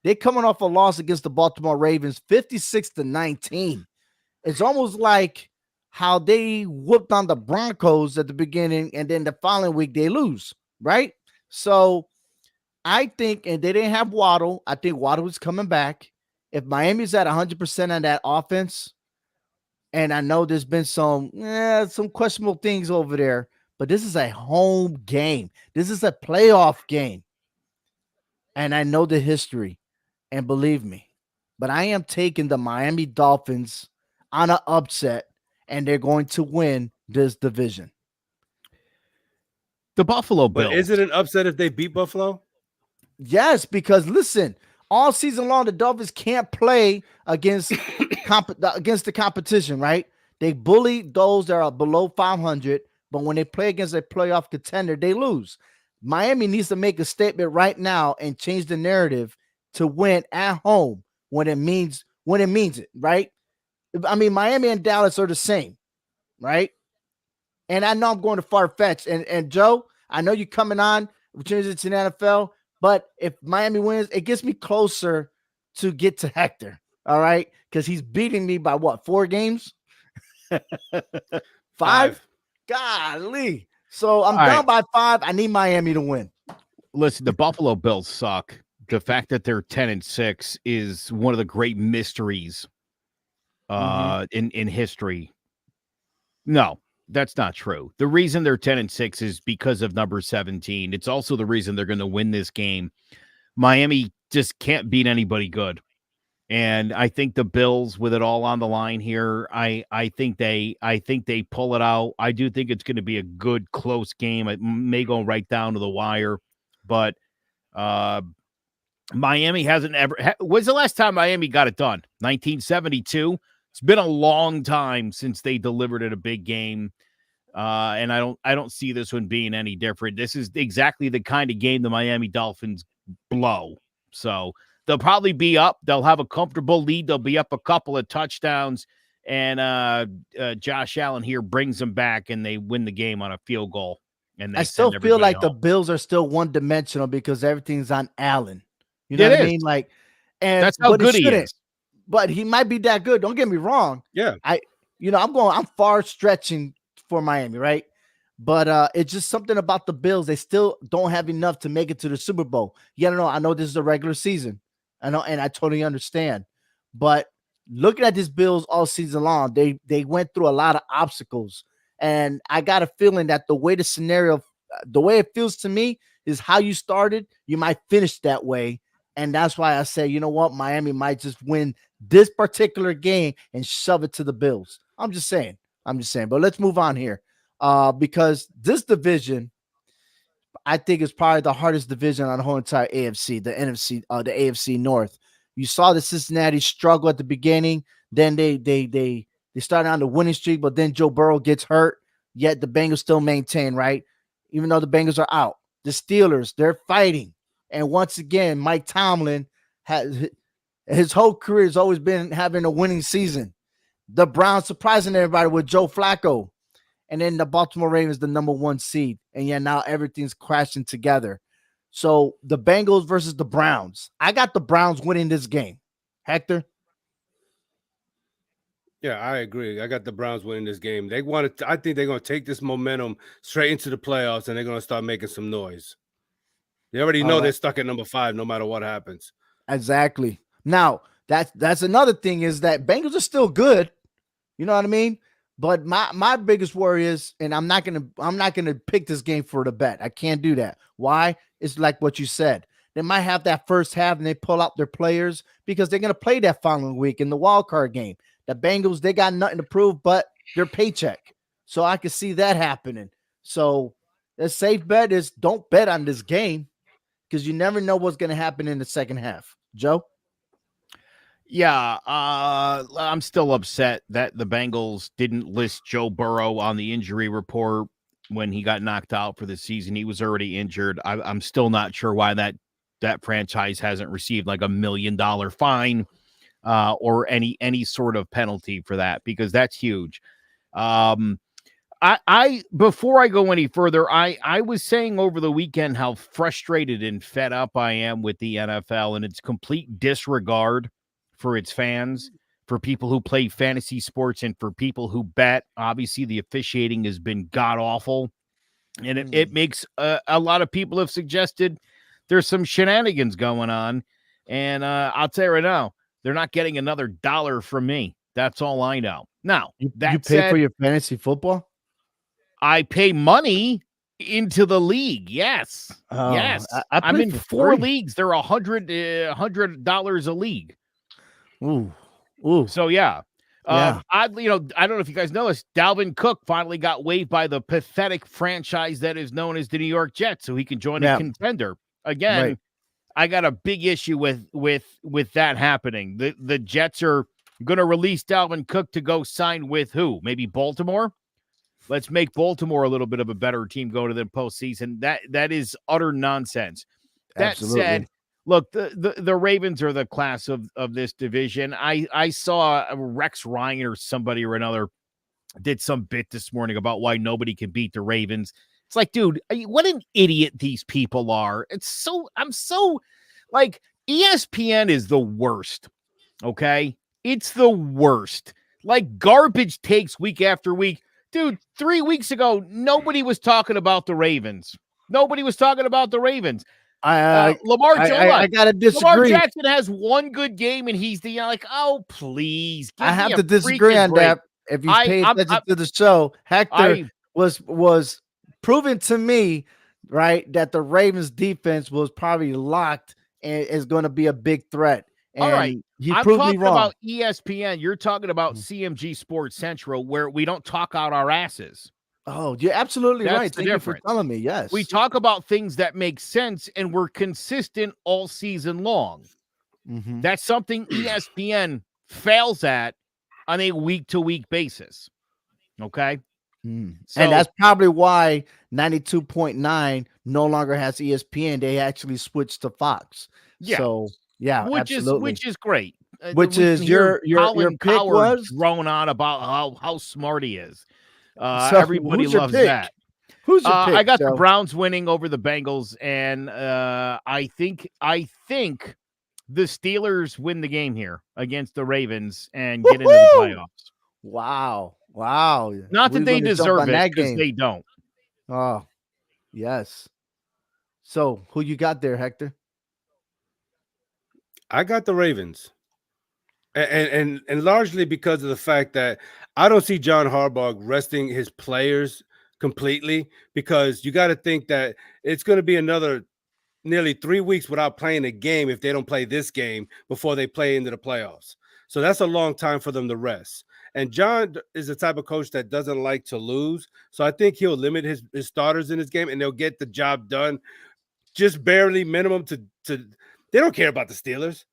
they're coming off a loss against the Baltimore Ravens, 56-19. It's almost like how they whooped on the Broncos at the beginning, and then the following week they lose, right? So I think, and they didn't have Waddle. I think Waddle is coming back. If Miami's at 100% on that offense, and I know there's been some questionable things over there, but this is a home game. This is a playoff game. And I know the history, and believe me, but I am taking the Miami Dolphins on an upset, and they're going to win this division. The Buffalo Bills. But is it an upset if they beat Buffalo? Yes, because listen, all season long, the Dolphins can't play against the competition, right? They bully those that are below 500, but when they play against a playoff contender, they lose. Miami needs to make a statement right now and change the narrative to win at home when it means it, right? I mean, Miami and Dallas are the same, right? And I know I'm going to far-fetched. And Joe, I know you're coming on, returning to the NFL, but if Miami wins, it gets me closer to get to Hector, all right? Because he's beating me by what, 4 games? 5? Golly. So I'm down by 5. I need Miami to win. Listen, the Buffalo Bills suck. The fact that they're 10-6 is one of the great mysteries in history. No, that's not true. The reason they're 10-6 is because of number 17. It's also the reason they're going to win this game. Miami just can't beat anybody good. And I think the Bills, with it all on the line here, I think they pull it out. I do think it's going to be a good, close game. It may go right down to the wire, but Miami hasn't ever. When's the last time Miami got it done? 1972. It's been a long time since they delivered at a big game, and I don't see this one being any different. This is exactly the kind of game the Miami Dolphins blow. So they'll probably be up. They'll have a comfortable lead. They'll be up a couple of touchdowns, and Josh Allen here brings them back, and they win the game on a field goal. And I still feel like the Bills are still one-dimensional because everything's on Allen. You know what I mean? Like, and that's how good he is. But he might be that good. Don't get me wrong. Yeah. I'm far stretching for Miami, right? But it's just something about the Bills. They still don't have enough to make it to the Super Bowl. You gotta know, I know this is a regular season. I know, and I totally understand. But looking at these Bills all season long, they went through a lot of obstacles. And I got a feeling that the way it feels to me is how you started, you might finish that way. And that's why I say, you know what, Miami might just win this particular game and shove it to the Bills. I'm just saying. But let's move on here. Because this division, I think, is probably the hardest division on the whole entire AFC, the NFC, the AFC North. You saw the Cincinnati struggle at the beginning. Then they started on the winning streak, but then Joe Burrow gets hurt. Yet the Bengals still maintain, right? Even though the Bengals are out. The Steelers, they're fighting. And once again, Mike Tomlin has his whole career has always been having a winning season. The Browns surprising everybody with Joe Flacco. And then the Baltimore Ravens, the number 1 seed. And yeah, now everything's crashing together. So the Bengals versus the Browns. I got the Browns winning this game. Hector? Yeah, I agree. I got the Browns winning this game. I think they're going to take this momentum straight into the playoffs, and they're going to start making some noise. They already know they're stuck at number 5 no matter what happens. Exactly. Now, that's another thing is that Bengals are still good. You know what I mean? But my biggest worry is, and I'm not gonna pick this game for the bet. I can't do that. Why? It's like what you said. They might have that first half and they pull out their players because they're gonna play that following week in the wild card game. The Bengals, they got nothing to prove but their paycheck. So I can see that happening. So the safe bet is don't bet on this game because you never know what's going to happen in the second half. Joe? Yeah, I'm still upset that the Bengals didn't list Joe Burrow on the injury report when he got knocked out for the season. He was already injured. I'm still not sure why that franchise hasn't received like $1 million fine or any sort of penalty for that, because that's huge. I before I go any further, I was saying over the weekend how frustrated and fed up I am with the NFL and its complete disregard for its fans, for people who play fantasy sports, and for people who bet. Obviously, the officiating has been god-awful, and it makes a lot of people have suggested there's some shenanigans going on, and I'll tell you right now, they're not getting another dollar from me. That's all I know. Now, you pay for your fantasy football? I pay money into the league. Yes. Yes. I'm in 4 leagues. They're $100 a league. Ooh. So yeah. I don't know if you guys know this. Dalvin Cook finally got waived by the pathetic franchise that is known as the New York Jets, so he can join a contender again. I got a big issue with that happening. The Jets are going to release Dalvin Cook to go sign with who? Maybe Baltimore. Let's make Baltimore a little bit of a better team go to the postseason. That is utter nonsense. That said, look, the Ravens are the class of this division. I saw Rex Ryan or somebody or another did some bit this morning about why nobody can beat the Ravens. It's like, dude, what an idiot these people are. I'm so like, ESPN is the worst. Okay. It's the worst. Like garbage takes week after week. Dude, 3 weeks ago, nobody was talking about the Ravens. Nobody was talking about the Ravens. Lamar I gotta disagree. Lamar Jackson has one good game, and he's like, oh, please. I have to disagree on that. If you pay attention to the show, Hector was proven to me, right, that the Ravens defense was probably locked and is going to be a big threat. And all right, he I'm proved me talking wrong. about ESPN. You're talking about CMG Sports Central, where we don't talk out our asses. Oh, you're absolutely That's right. the Thank you difference. for telling me. Yes, We talk about things that make sense, and we're consistent all season long. That's something ESPN fails at on a week-to-week basis. Okay? So, and that's probably why 92.9 no longer has ESPN. They actually switched to Fox. Yeah. So, yeah, which is great. Which is your pick Coward was drone on about how smart he is. So everybody loves that. Who's your pick? I got Joe? the Browns winning over the Bengals, and I think the Steelers win the game here against the Ravens and get into the playoffs. Wow. Not that they deserve it, because they don't. Oh, yes. So who you got there, Hector? I got the Ravens. And largely because of the fact that I don't see John Harbaugh resting his players completely, because you got to think that it's going to be another nearly 3 weeks without playing a game if they don't play this game before they play into the playoffs. So that's a long time for them to rest. And John is the type of coach that doesn't like to lose. So I think he'll limit his starters in his game, and they'll get the job done just barely minimum to they don't care about the Steelers.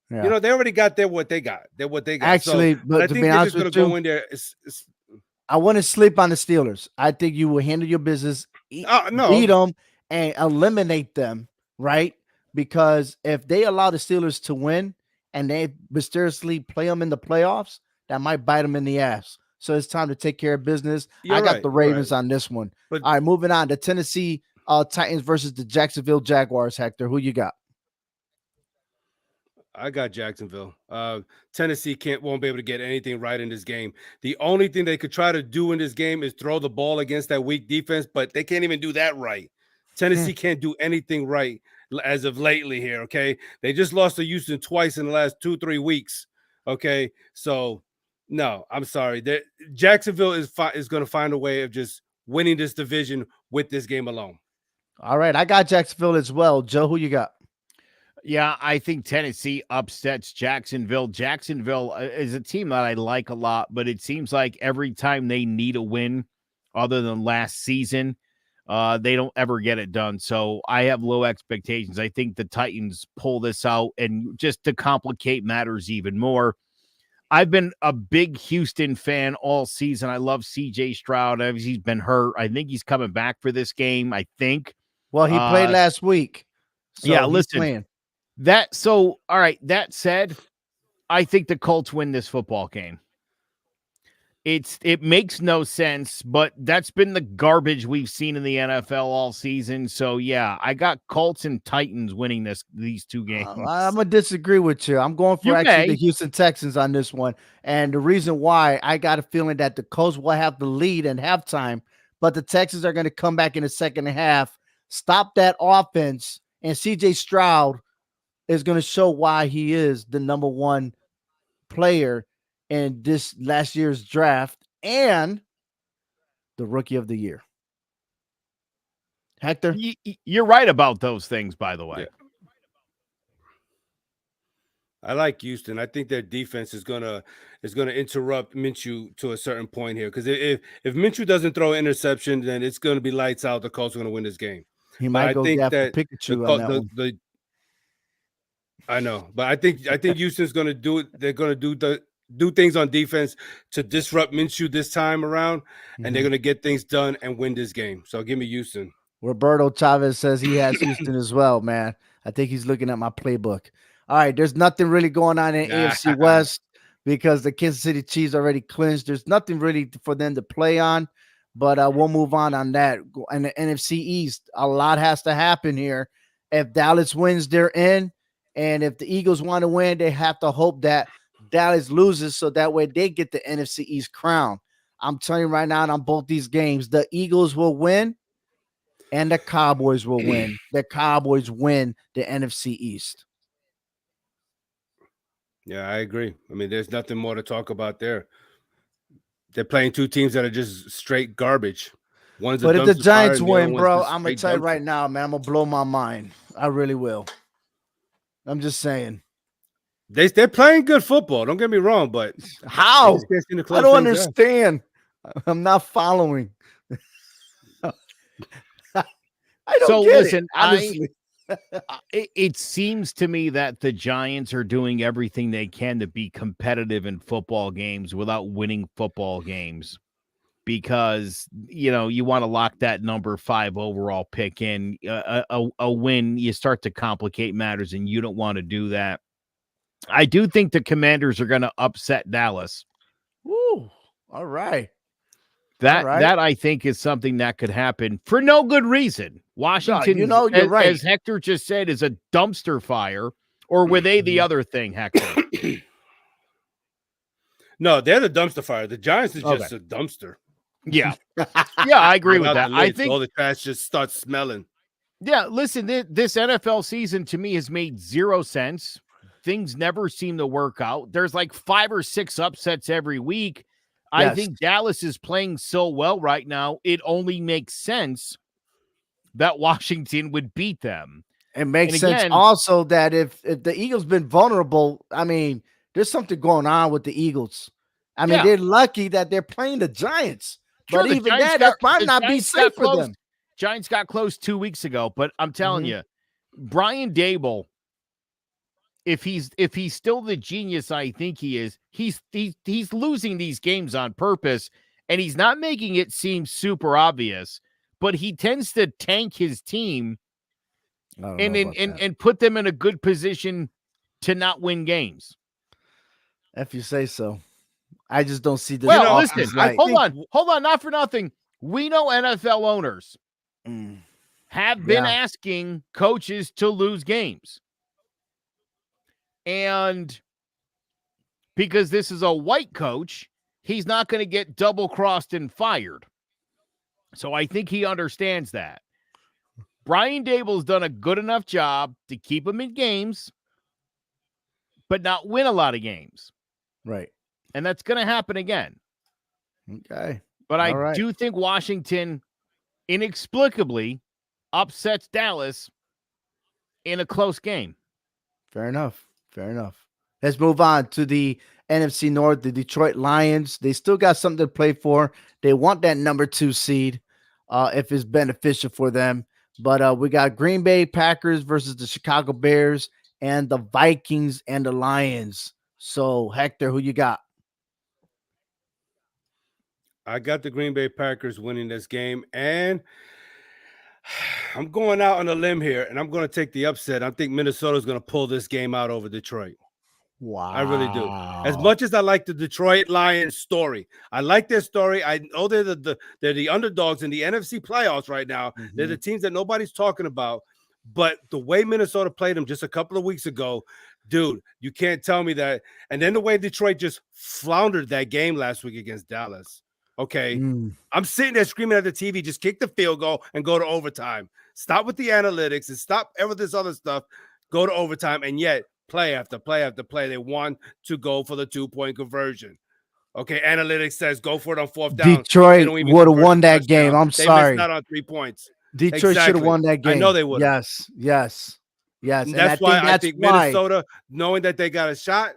Yeah. You know, they already got what they got. They're what they got. Actually, so, but I to think be they're honest just going to go in there. I want to sleep on the Steelers. I think you will handle your business, beat them, and eliminate them, right? Because if they allow the Steelers to win and they mysteriously play them in the playoffs, that might bite them in the ass. So it's time to take care of business. I got the Ravens on this one. But, all right, moving on. The Tennessee Titans versus the Jacksonville Jaguars. Hector, who you got? I got Jacksonville. Tennessee won't be able to get anything right in this game. The only thing they could try to do in this game is throw the ball against that weak defense, but they can't even do that right. Tennessee can't do anything right as of lately here, okay? They just lost to Houston twice in the last 2-3 weeks, okay? So, no, I'm sorry. Jacksonville is going to find a way of just winning this division with this game alone. All right, I got Jacksonville as well. Joe, who you got? Yeah, I think Tennessee upsets Jacksonville. Jacksonville is a team that I like a lot, but it seems like every time they need a win, other than last season, they don't ever get it done. So I have low expectations. I think the Titans pull this out, and just to complicate matters even more, I've been a big Houston fan all season. I love C.J. Stroud. He's been hurt. I think he's coming back for this game, I think. Well, he played last week. So yeah, listen. All right, that said, I think the Colts win this football game. It makes no sense, but that's been the garbage we've seen in the NFL all season. So yeah, I got Colts and Titans winning these two games. I'm gonna disagree with you. I'm going for the Houston Texans on this one, and the reason why, I got a feeling that the Colts will have the lead in halftime, but the Texans are going to come back in the second half, stop that offense, and C.J. Stroud is going to show why he is the number one player in this last year's draft and the rookie of the year. Hector? You're right about those things, by the way. Yeah. I like Houston. I think their defense is gonna interrupt Minshew to a certain point here, because if Minshew doesn't throw an interception, then it's going to be lights out. The Colts are going to win this game. He might go after Pikachu on that one. I know, but I think Houston's going to do it. They're going to do things on defense to disrupt Minshew this time around, and they're going to get things done and win this game. So give me Houston. Roberto Chavez says he has Houston as well, man. I think he's looking at my playbook. All right, there's nothing really going on in AFC West because the Kansas City Chiefs already clinched. There's nothing really for them to play on, but we'll move on that. And the NFC East, a lot has to happen here. If Dallas wins, they're in. And if the Eagles want to win, they have to hope that Dallas loses so that way they get the NFC East crown. I'm telling you right now on both these games, the Eagles will win and the Cowboys will win. The Cowboys win the NFC East. Yeah, I agree. I mean, there's nothing more to talk about there. They're playing two teams that are just straight garbage. But if the Giants win, bro, I'm going to tell you right now, man, I'm going to blow my mind. I really will. I'm just saying. They're playing good football. Don't get me wrong, but how? I don't understand. I'm not following. I don't get it, honestly. It seems to me that the Giants are doing everything they can to be competitive in football games without winning football games because, you want to lock that number 5 overall pick in. A win, you start to complicate matters, and you don't want to do that. I do think the Commanders are going to upset Dallas. Ooh, all right. That I think is something that could happen for no good reason. Washington, you're right. As Hector just said, is a dumpster fire, or were they the other thing, Hector? No, they're the dumpster fire. The Giants is just a dumpster. Yeah. Yeah, I agree with that. I think all the trash just starts smelling. Yeah, listen, this NFL season to me has made 0 sense. Things never seem to work out. There's like 5 or 6 upsets every week. Yes. I think Dallas is playing so well right now, it only makes sense that Washington would beat them. It makes sense also that if the Eagles been vulnerable, I mean, there's something going on with the Eagles. I mean, they're lucky that they're playing the Giants. Sure, but even that might not be safe for them. Giants got close 2 weeks ago, but I'm telling you, Brian Daboll, if he's still the genius I think he is, he's losing these games on purpose, and he's not making it seem super obvious, but he tends to tank his team and put them in a good position to not win games. If you say so. I just don't see this. Well, listen, hold on, not for nothing. We know NFL owners have been asking coaches to lose games. And because this is a white coach, he's not going to get double-crossed and fired. So I think he understands that. Brian Daboll's done a good enough job to keep him in games, but not win a lot of games. Right. And that's going to happen again. Okay. But I do think Washington inexplicably upsets Dallas in a close game. Fair enough. Let's move on to the NFC North, the Detroit Lions. They still got something to play for. They want that number 2 seed if it's beneficial for them. But we got Green Bay Packers versus the Chicago Bears and the Vikings and the Lions. So, Hector, who you got? I got the Green Bay Packers winning this game, and I'm going out on a limb here, and I'm going to take the upset. I think Minnesota's going to pull this game out over Detroit. Wow. I really do. As much as I like the Detroit Lions story, I like their story. I know they're the underdogs in the NFC playoffs right now. They're the teams that nobody's talking about. But the way Minnesota played them just a couple of weeks ago, dude, you can't tell me that. And then the way Detroit just floundered that game last week against Dallas. Okay, I'm sitting there screaming at the TV, just kick the field goal and go to overtime. Stop with the analytics and stop every this other stuff. Go to overtime, and yet play after play after play, they want to go for the 2-point conversion. Okay, analytics says go for it on 4th down. Detroit would have won that game. I'm sorry. They missed out on 3 points. Detroit should have won that game. I know they would. Yes. And that's why I think Minnesota, knowing that they got a shot,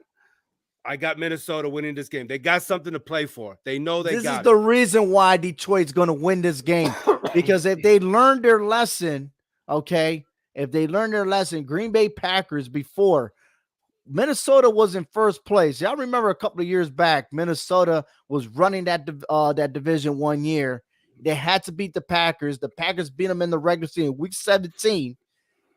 I got Minnesota winning this game. They got something to play for. They know they got it. This is the reason why Detroit's going to win this game. Because if they learned their lesson, okay, if they learn their lesson, Green Bay Packers before Minnesota was in first place. Y'all remember a couple of years back, Minnesota was running that division one year. They had to beat the Packers. The Packers beat them in the regular season, week 17,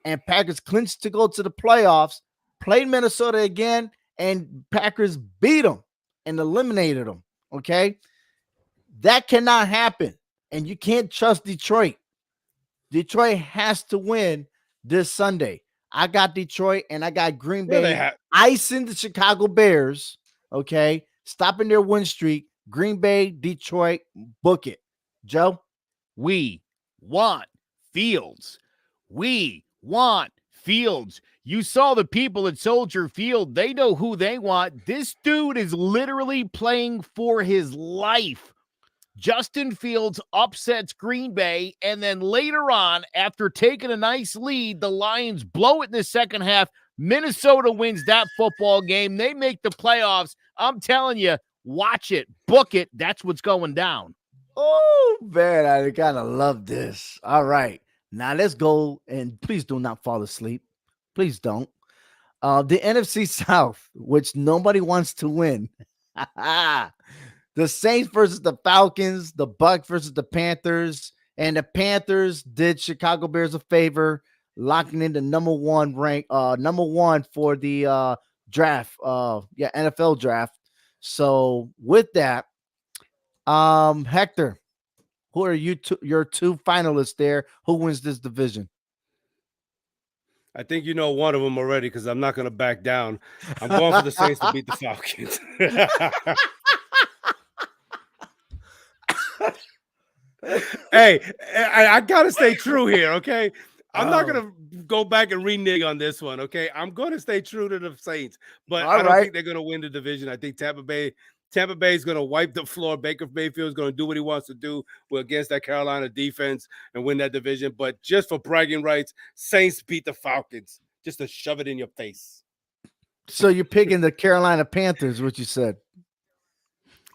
and Packers clinched to go to the playoffs, played Minnesota again, and Packers beat them and eliminated them, okay? That cannot happen, and you can't trust Detroit. Detroit has to win this Sunday. I got Detroit, and I got Green Bay icing the Chicago Bears, okay? Stopping their win streak. Green Bay, Detroit, book it. Joe? We want Fields. We want Fields. You saw the people at Soldier Field. They know who they want. This dude is literally playing for his life. Justin Fields upsets Green Bay, and then later on, after taking a nice lead, the Lions blow it in the second half. Minnesota wins that football game. They make the playoffs. I'm telling you, watch it, book it. That's what's going down. Oh, man, I kind of love this. All right. Now let's go, and please do not fall asleep. Please don't. The NFC South, which nobody wants to win. The Saints versus the Falcons, the Bucs versus the Panthers, and the Panthers did Chicago Bears a favor, locking in the number one for the draft, NFL draft. So with that, Hector, who are your two finalists there? Who wins this division? I think you know one of them already because I'm not going to back down. I'm going for the Saints to beat the Falcons. Hey, I got to stay true here, okay? I'm not going to go back and renege on this one, okay? I'm going to stay true to the Saints, but I don't think they're going to win the division. I think Tampa Bay is going to wipe the floor. Baker Mayfield is going to do what he wants to do against that Carolina defense and win that division. But just for bragging rights, Saints beat the Falcons just to shove it in your face. So you're picking the Carolina Panthers, what you said.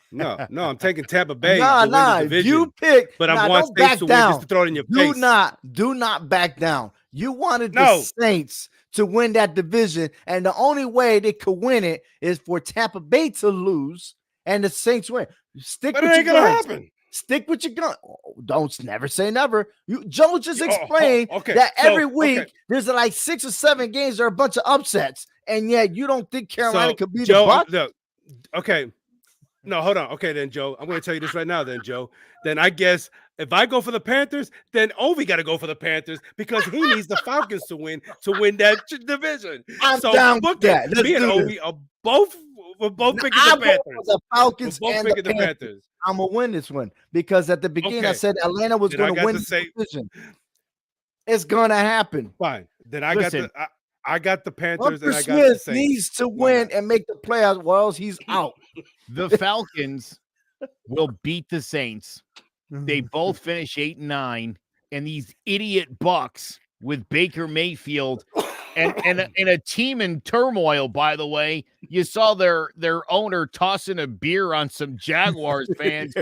No, I'm taking Tampa Bay. Nah, you pick. But I want Saints to win just to throw it in your face. Do not back down. You wanted the Saints to win that division, and the only way they could win it is for Tampa Bay to lose and the Saints win. Stick with your guns. Stick with your gun. Don't never say never. Joe just explained that every week there's like 6 or 7 games that are a bunch of upsets, and yet you don't think Carolina could beat the Bucs? Okay. No, hold on. Okay, then, Joe. I'm going to tell you this right now, then, Joe. Then I guess if I go for the Panthers, then Ovi got to go for the Panthers because he needs the Falcons to win that division. I'm down with that. Me and Ovi are both picking the Panthers. The Falcons we're both and picking the Panthers. I'm going to win this one because at the beginning I said Atlanta was going to win the division. It's going to happen. Fine. Then I got the Panthers and I got Smith the Saints. Needs to win and make the playoffs, or else he's out. The Falcons will beat the Saints. They both finish 8-9, and these idiot Bucs with Baker Mayfield and a team in turmoil. By the way, you saw their owner tossing a beer on some Jaguars fans.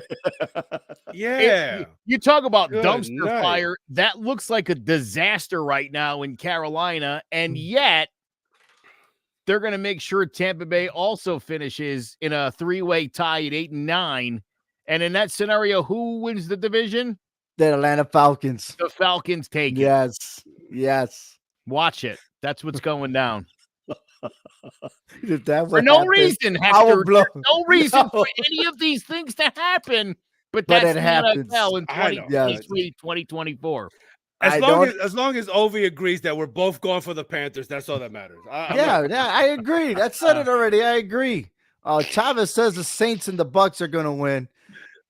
Yeah, you talk about dumpster fire. That looks like a disaster right now in Carolina, and yet they're going to make sure Tampa Bay also finishes in a 3-way tie at 8-9. And in that scenario, who wins the division? The Atlanta Falcons. The Falcons take it. Yes. Watch it. That's what's going down. For no reason, Hector. No reason for any of these things to happen. But that's it happens. NFL in 2023, 2024. As long as Ovi agrees that we're both going for the Panthers, that's all that matters. I agree. That said it already. I agree. Chavez says the Saints and the Bucs are going to win.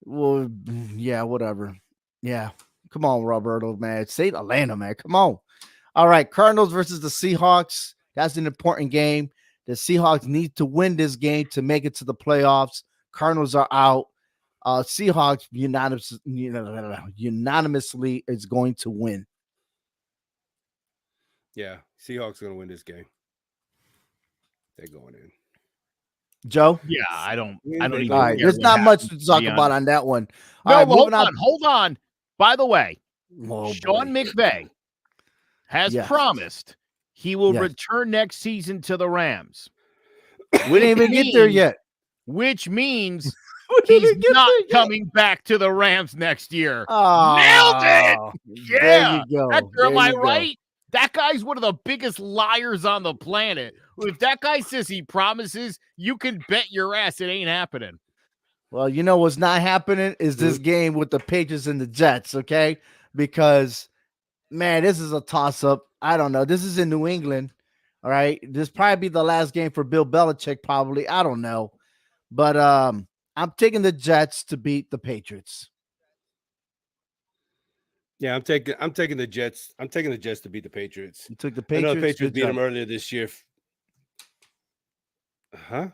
Well, yeah, whatever. Yeah, come on, Roberto, man. Say Atlanta, man. Come on. All right, Cardinals versus the Seahawks. That's an important game. The Seahawks need to win this game to make it to the playoffs. Cardinals are out. Seahawks unanimously is going to win. Yeah, Seahawks are going to win this game. They're going in. Joe? Yeah, I don't even. All right, there's not much to talk about on that one. No, hold on. By the way, Sean McVay has Yes. promised he will Yes. return next season to the Rams. We didn't even get there yet. Which means We didn't he's even get not there yet. coming back to the Rams next year. Oh, Nailed it! There Yeah. you go. Am There I you go. right? That guy's one of the biggest liars on the planet. If that guy says he promises, you can bet your ass it ain't happening. Well, you know what's not happening is this game with the Patriots and the Jets, okay? Because, man, this is a toss-up. I don't know. This is in New England, all right? This probably be the last game for Bill Belichick, probably. I don't know. But I'm taking the Jets to beat the Patriots. Yeah, I'm taking the Jets. I'm taking the Jets to beat the Patriots. You took the I know Patriots. the Patriots Good beat them job. earlier this year. Huh?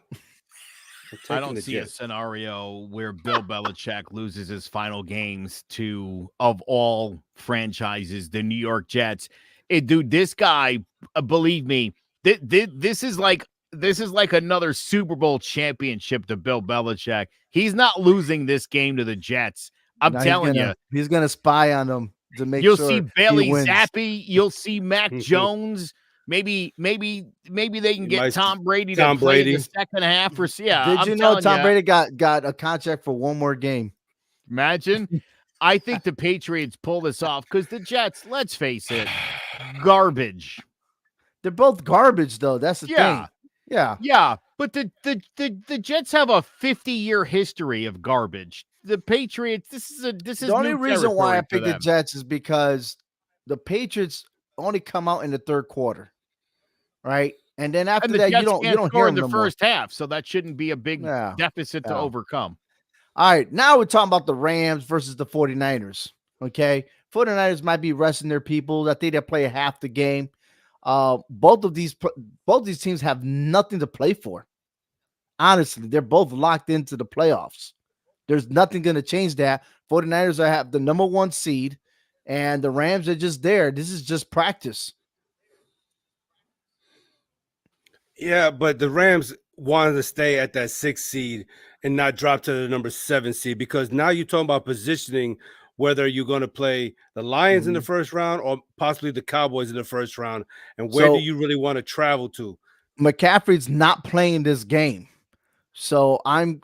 I don't see a scenario where Bill Belichick loses his final games to, of all franchises, the New York Jets. Dude, this guy, believe me, this is like another Super Bowl championship to Bill Belichick. He's not losing this game to the Jets. I'm telling you. He's gonna spy on them to make You'll sure see Bailey he wins. Zappi. You'll see Mac Jones. Maybe they can get Tom Brady to play in the second half. Or yeah, Did you know Tom Brady got a contract for one more game? Imagine. I think the Patriots pull this off because the Jets, let's face it, garbage. They're both garbage, though. That's the thing. Yeah. But the Jets have a 50-year history of garbage. The Patriots, this is the only reason why I picked the Jets is because the Patriots only come out in the third quarter, right? And then after that, you don't hear in them the first half, so that shouldn't be a big deficit to overcome. All right, now we're talking about the Rams versus the 49ers. Okay, 49ers might be resting their people. I think they play half the game. Both these teams have nothing to play for. Honestly, they're both locked into the playoffs. There's nothing going to change that. 49ers have the number 1 seed, and the Rams are just there. This is just practice. Yeah, but the Rams wanted to stay at that 6th seed and not drop to the number 7 seed, because now you're talking about positioning, whether you're going to play the Lions in the first round or possibly the Cowboys in the first round. And where do you really want to travel to? McCaffrey's not playing this game. So I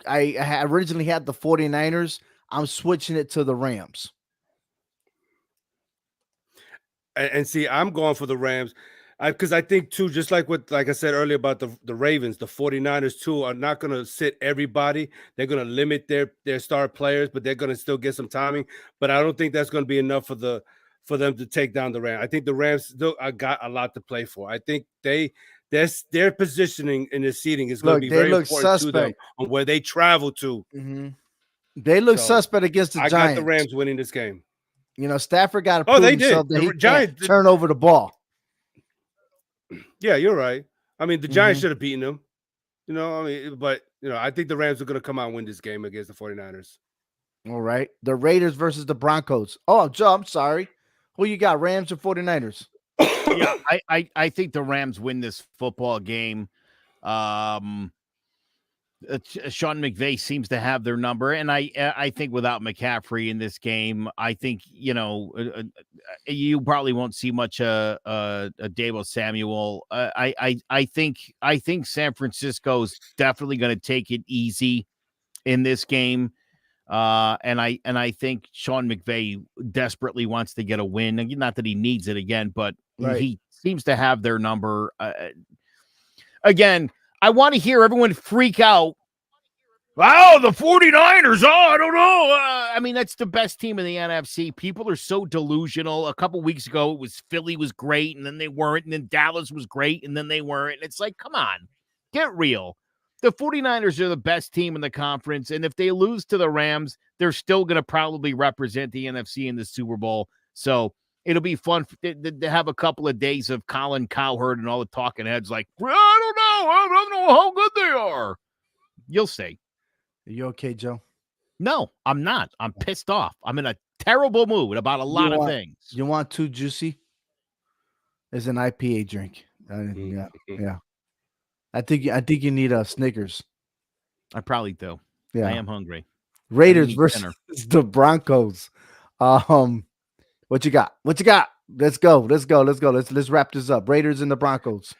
originally had the 49ers. I'm switching it to the Rams. And see, I'm going for the Rams. Because I think, too, just like I said earlier about the Ravens, the 49ers, too, are not going to sit everybody. They're going to limit their star players, but they're going to still get some timing. But I don't think that's going to be enough for them to take down the Rams. I think the Rams still got a lot to play for. I think their positioning in the seating is going to be very important to them on where they travel to. Mm-hmm. They look suspect against the Giants. I got the Rams winning this game. You know, Stafford got to prove himself that he can't turn over the ball. Yeah, you're right. I mean, the Giants should have beaten them. You know, I mean, but, I think the Rams are going to come out and win this game against the 49ers. All right. The Raiders versus the Broncos. Oh, Joe, I'm sorry. Who you got, Rams or 49ers? Yeah, I think the Rams win this football game. Sean McVay seems to have their number, and I think without McCaffrey in this game, I think you probably won't see much Deebo Samuel. I think San Francisco's definitely going to take it easy in this game, and I think Sean McVay desperately wants to get a win. Not that he needs it again, but he seems to have their number. Again, I want to hear everyone freak out. Wow, the 49ers. Oh, I don't know. I mean, that's the best team in the NFC. People are so delusional. A couple weeks ago, it was Philly was great, and then they weren't. And then Dallas was great, and then they weren't. And it's like, come on, get real. The 49ers are the best team in the conference. And if they lose to the Rams, they're still going to probably represent the NFC in the Super Bowl. So it'll be fun to have a couple of days of Colin Cowherd and all the talking heads like, I don't know how good they are. You'll see. Are you okay, Joe? No, I'm not. I'm pissed off. I'm in a terrible mood about a lot of things. You want Too Juicy? It's an IPA drink. Yeah. I think you need a Snickers. I probably do. Yeah. I am hungry. Raiders versus the Broncos. What you got? Let's go. Let's wrap this up. Raiders and the Broncos.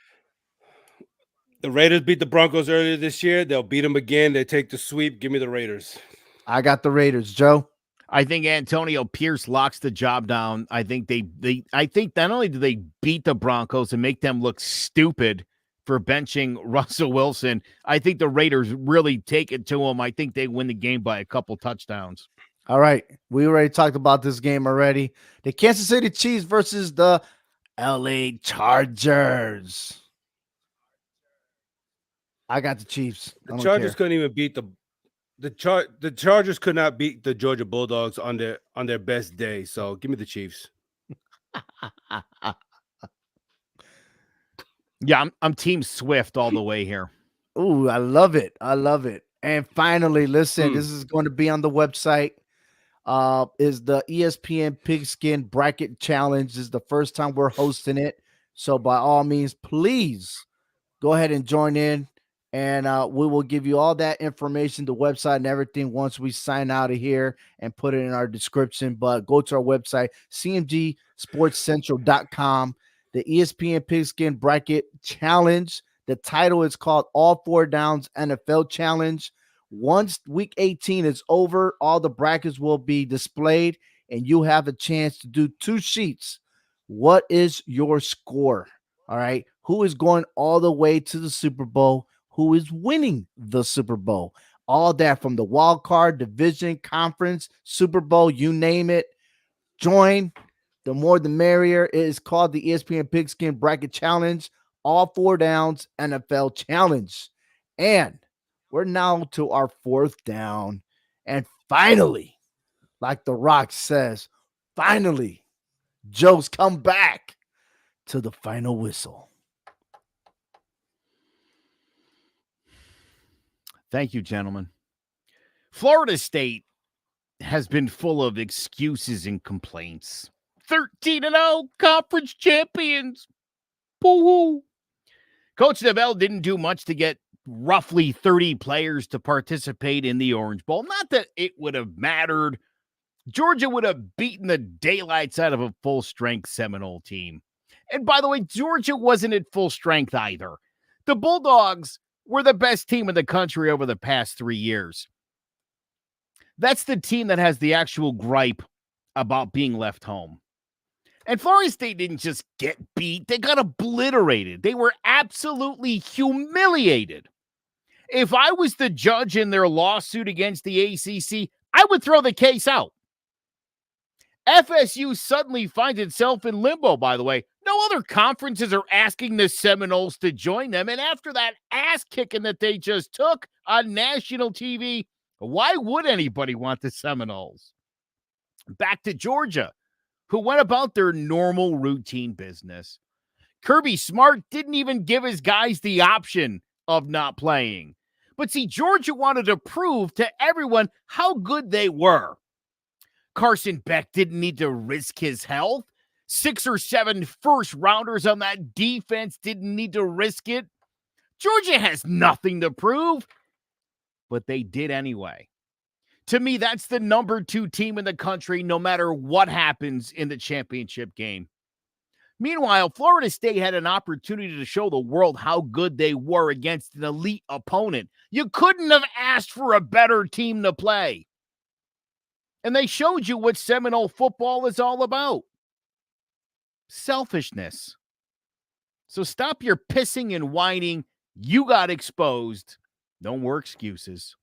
The Raiders beat the Broncos earlier this year. They'll beat them again. They take the sweep. Give me the Raiders. I got the Raiders. Joe? I think Antonio Pierce locks the job down. I think I think not only do they beat the Broncos and make them look stupid for benching Russell Wilson, I think the Raiders really take it to them. I think they win the game by a couple touchdowns. All right. We already talked about this game already. The Kansas City Chiefs versus the LA Chargers. I got the Chiefs. The Chargers couldn't even beat the Chargers could not beat the Georgia Bulldogs on their best day. So give me the Chiefs. Yeah, I'm Team Swift all the way here. Ooh, I love it. And finally, listen, this is going to be on the website. Is the ESPN Pigskin Bracket Challenge. This is the first time we're hosting it. So by all means, please go ahead and join in. And we will give you all that information, the website and everything once we sign out of here and put it in our description. But go to our website, cmgsportscentral.com. The ESPN Pigskin Bracket Challenge. The title is called All 4 Downs NFL Challenge. Once week 18 is over, all the brackets will be displayed, and you have a chance to do 2 sheets. What is your score? All right. Who is going all the way to the Super Bowl? Who is winning the Super Bowl? All that from the wild card, division, conference, Super Bowl, you name it. Join. The more the merrier. It is called the ESPN Pigskin Bracket Challenge. All 4 Downs NFL Challenge. And we're now to our 4th down. And finally, like The Rock says, finally, Joe's come back to the final whistle. Thank you, gentlemen. Florida State has been full of excuses and complaints. 13-0 conference champions. Boo-hoo. Coach Neville didn't do much to get roughly 30 players to participate in the Orange Bowl. Not that it would have mattered. Georgia would have beaten the daylights out of a full-strength Seminole team. And by the way, Georgia wasn't at full strength either. The Bulldogs were the best team in the country over the past 3 years. That's the team that has the actual gripe about being left home. And Florida State didn't just get beat. They got obliterated. They were absolutely humiliated. If I was the judge in their lawsuit against the ACC, I would throw the case out. FSU suddenly finds itself in limbo, by the way. No other conferences are asking the Seminoles to join them. And after that ass kicking that they just took on national TV, why would anybody want the Seminoles? Back to Georgia, who went about their normal routine business. Kirby Smart didn't even give his guys the option of not playing. But see, Georgia wanted to prove to everyone how good they were. Carson Beck didn't need to risk his health. 6 or 7 first-rounders on that defense didn't need to risk it. Georgia has nothing to prove, but they did anyway. To me, that's the number 2 team in the country, no matter what happens in the championship game. Meanwhile, Florida State had an opportunity to show the world how good they were against an elite opponent. You couldn't have asked for a better team to play. And they showed you what Seminole football is all about. Selfishness. So stop your pissing and whining. You got exposed. No more excuses.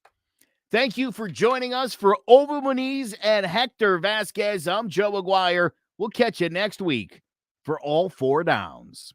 Thank you for joining us for Ova Muniz and Hector Vasquez. I'm Joe Aguirre. We'll catch you next week for All 4 Downs.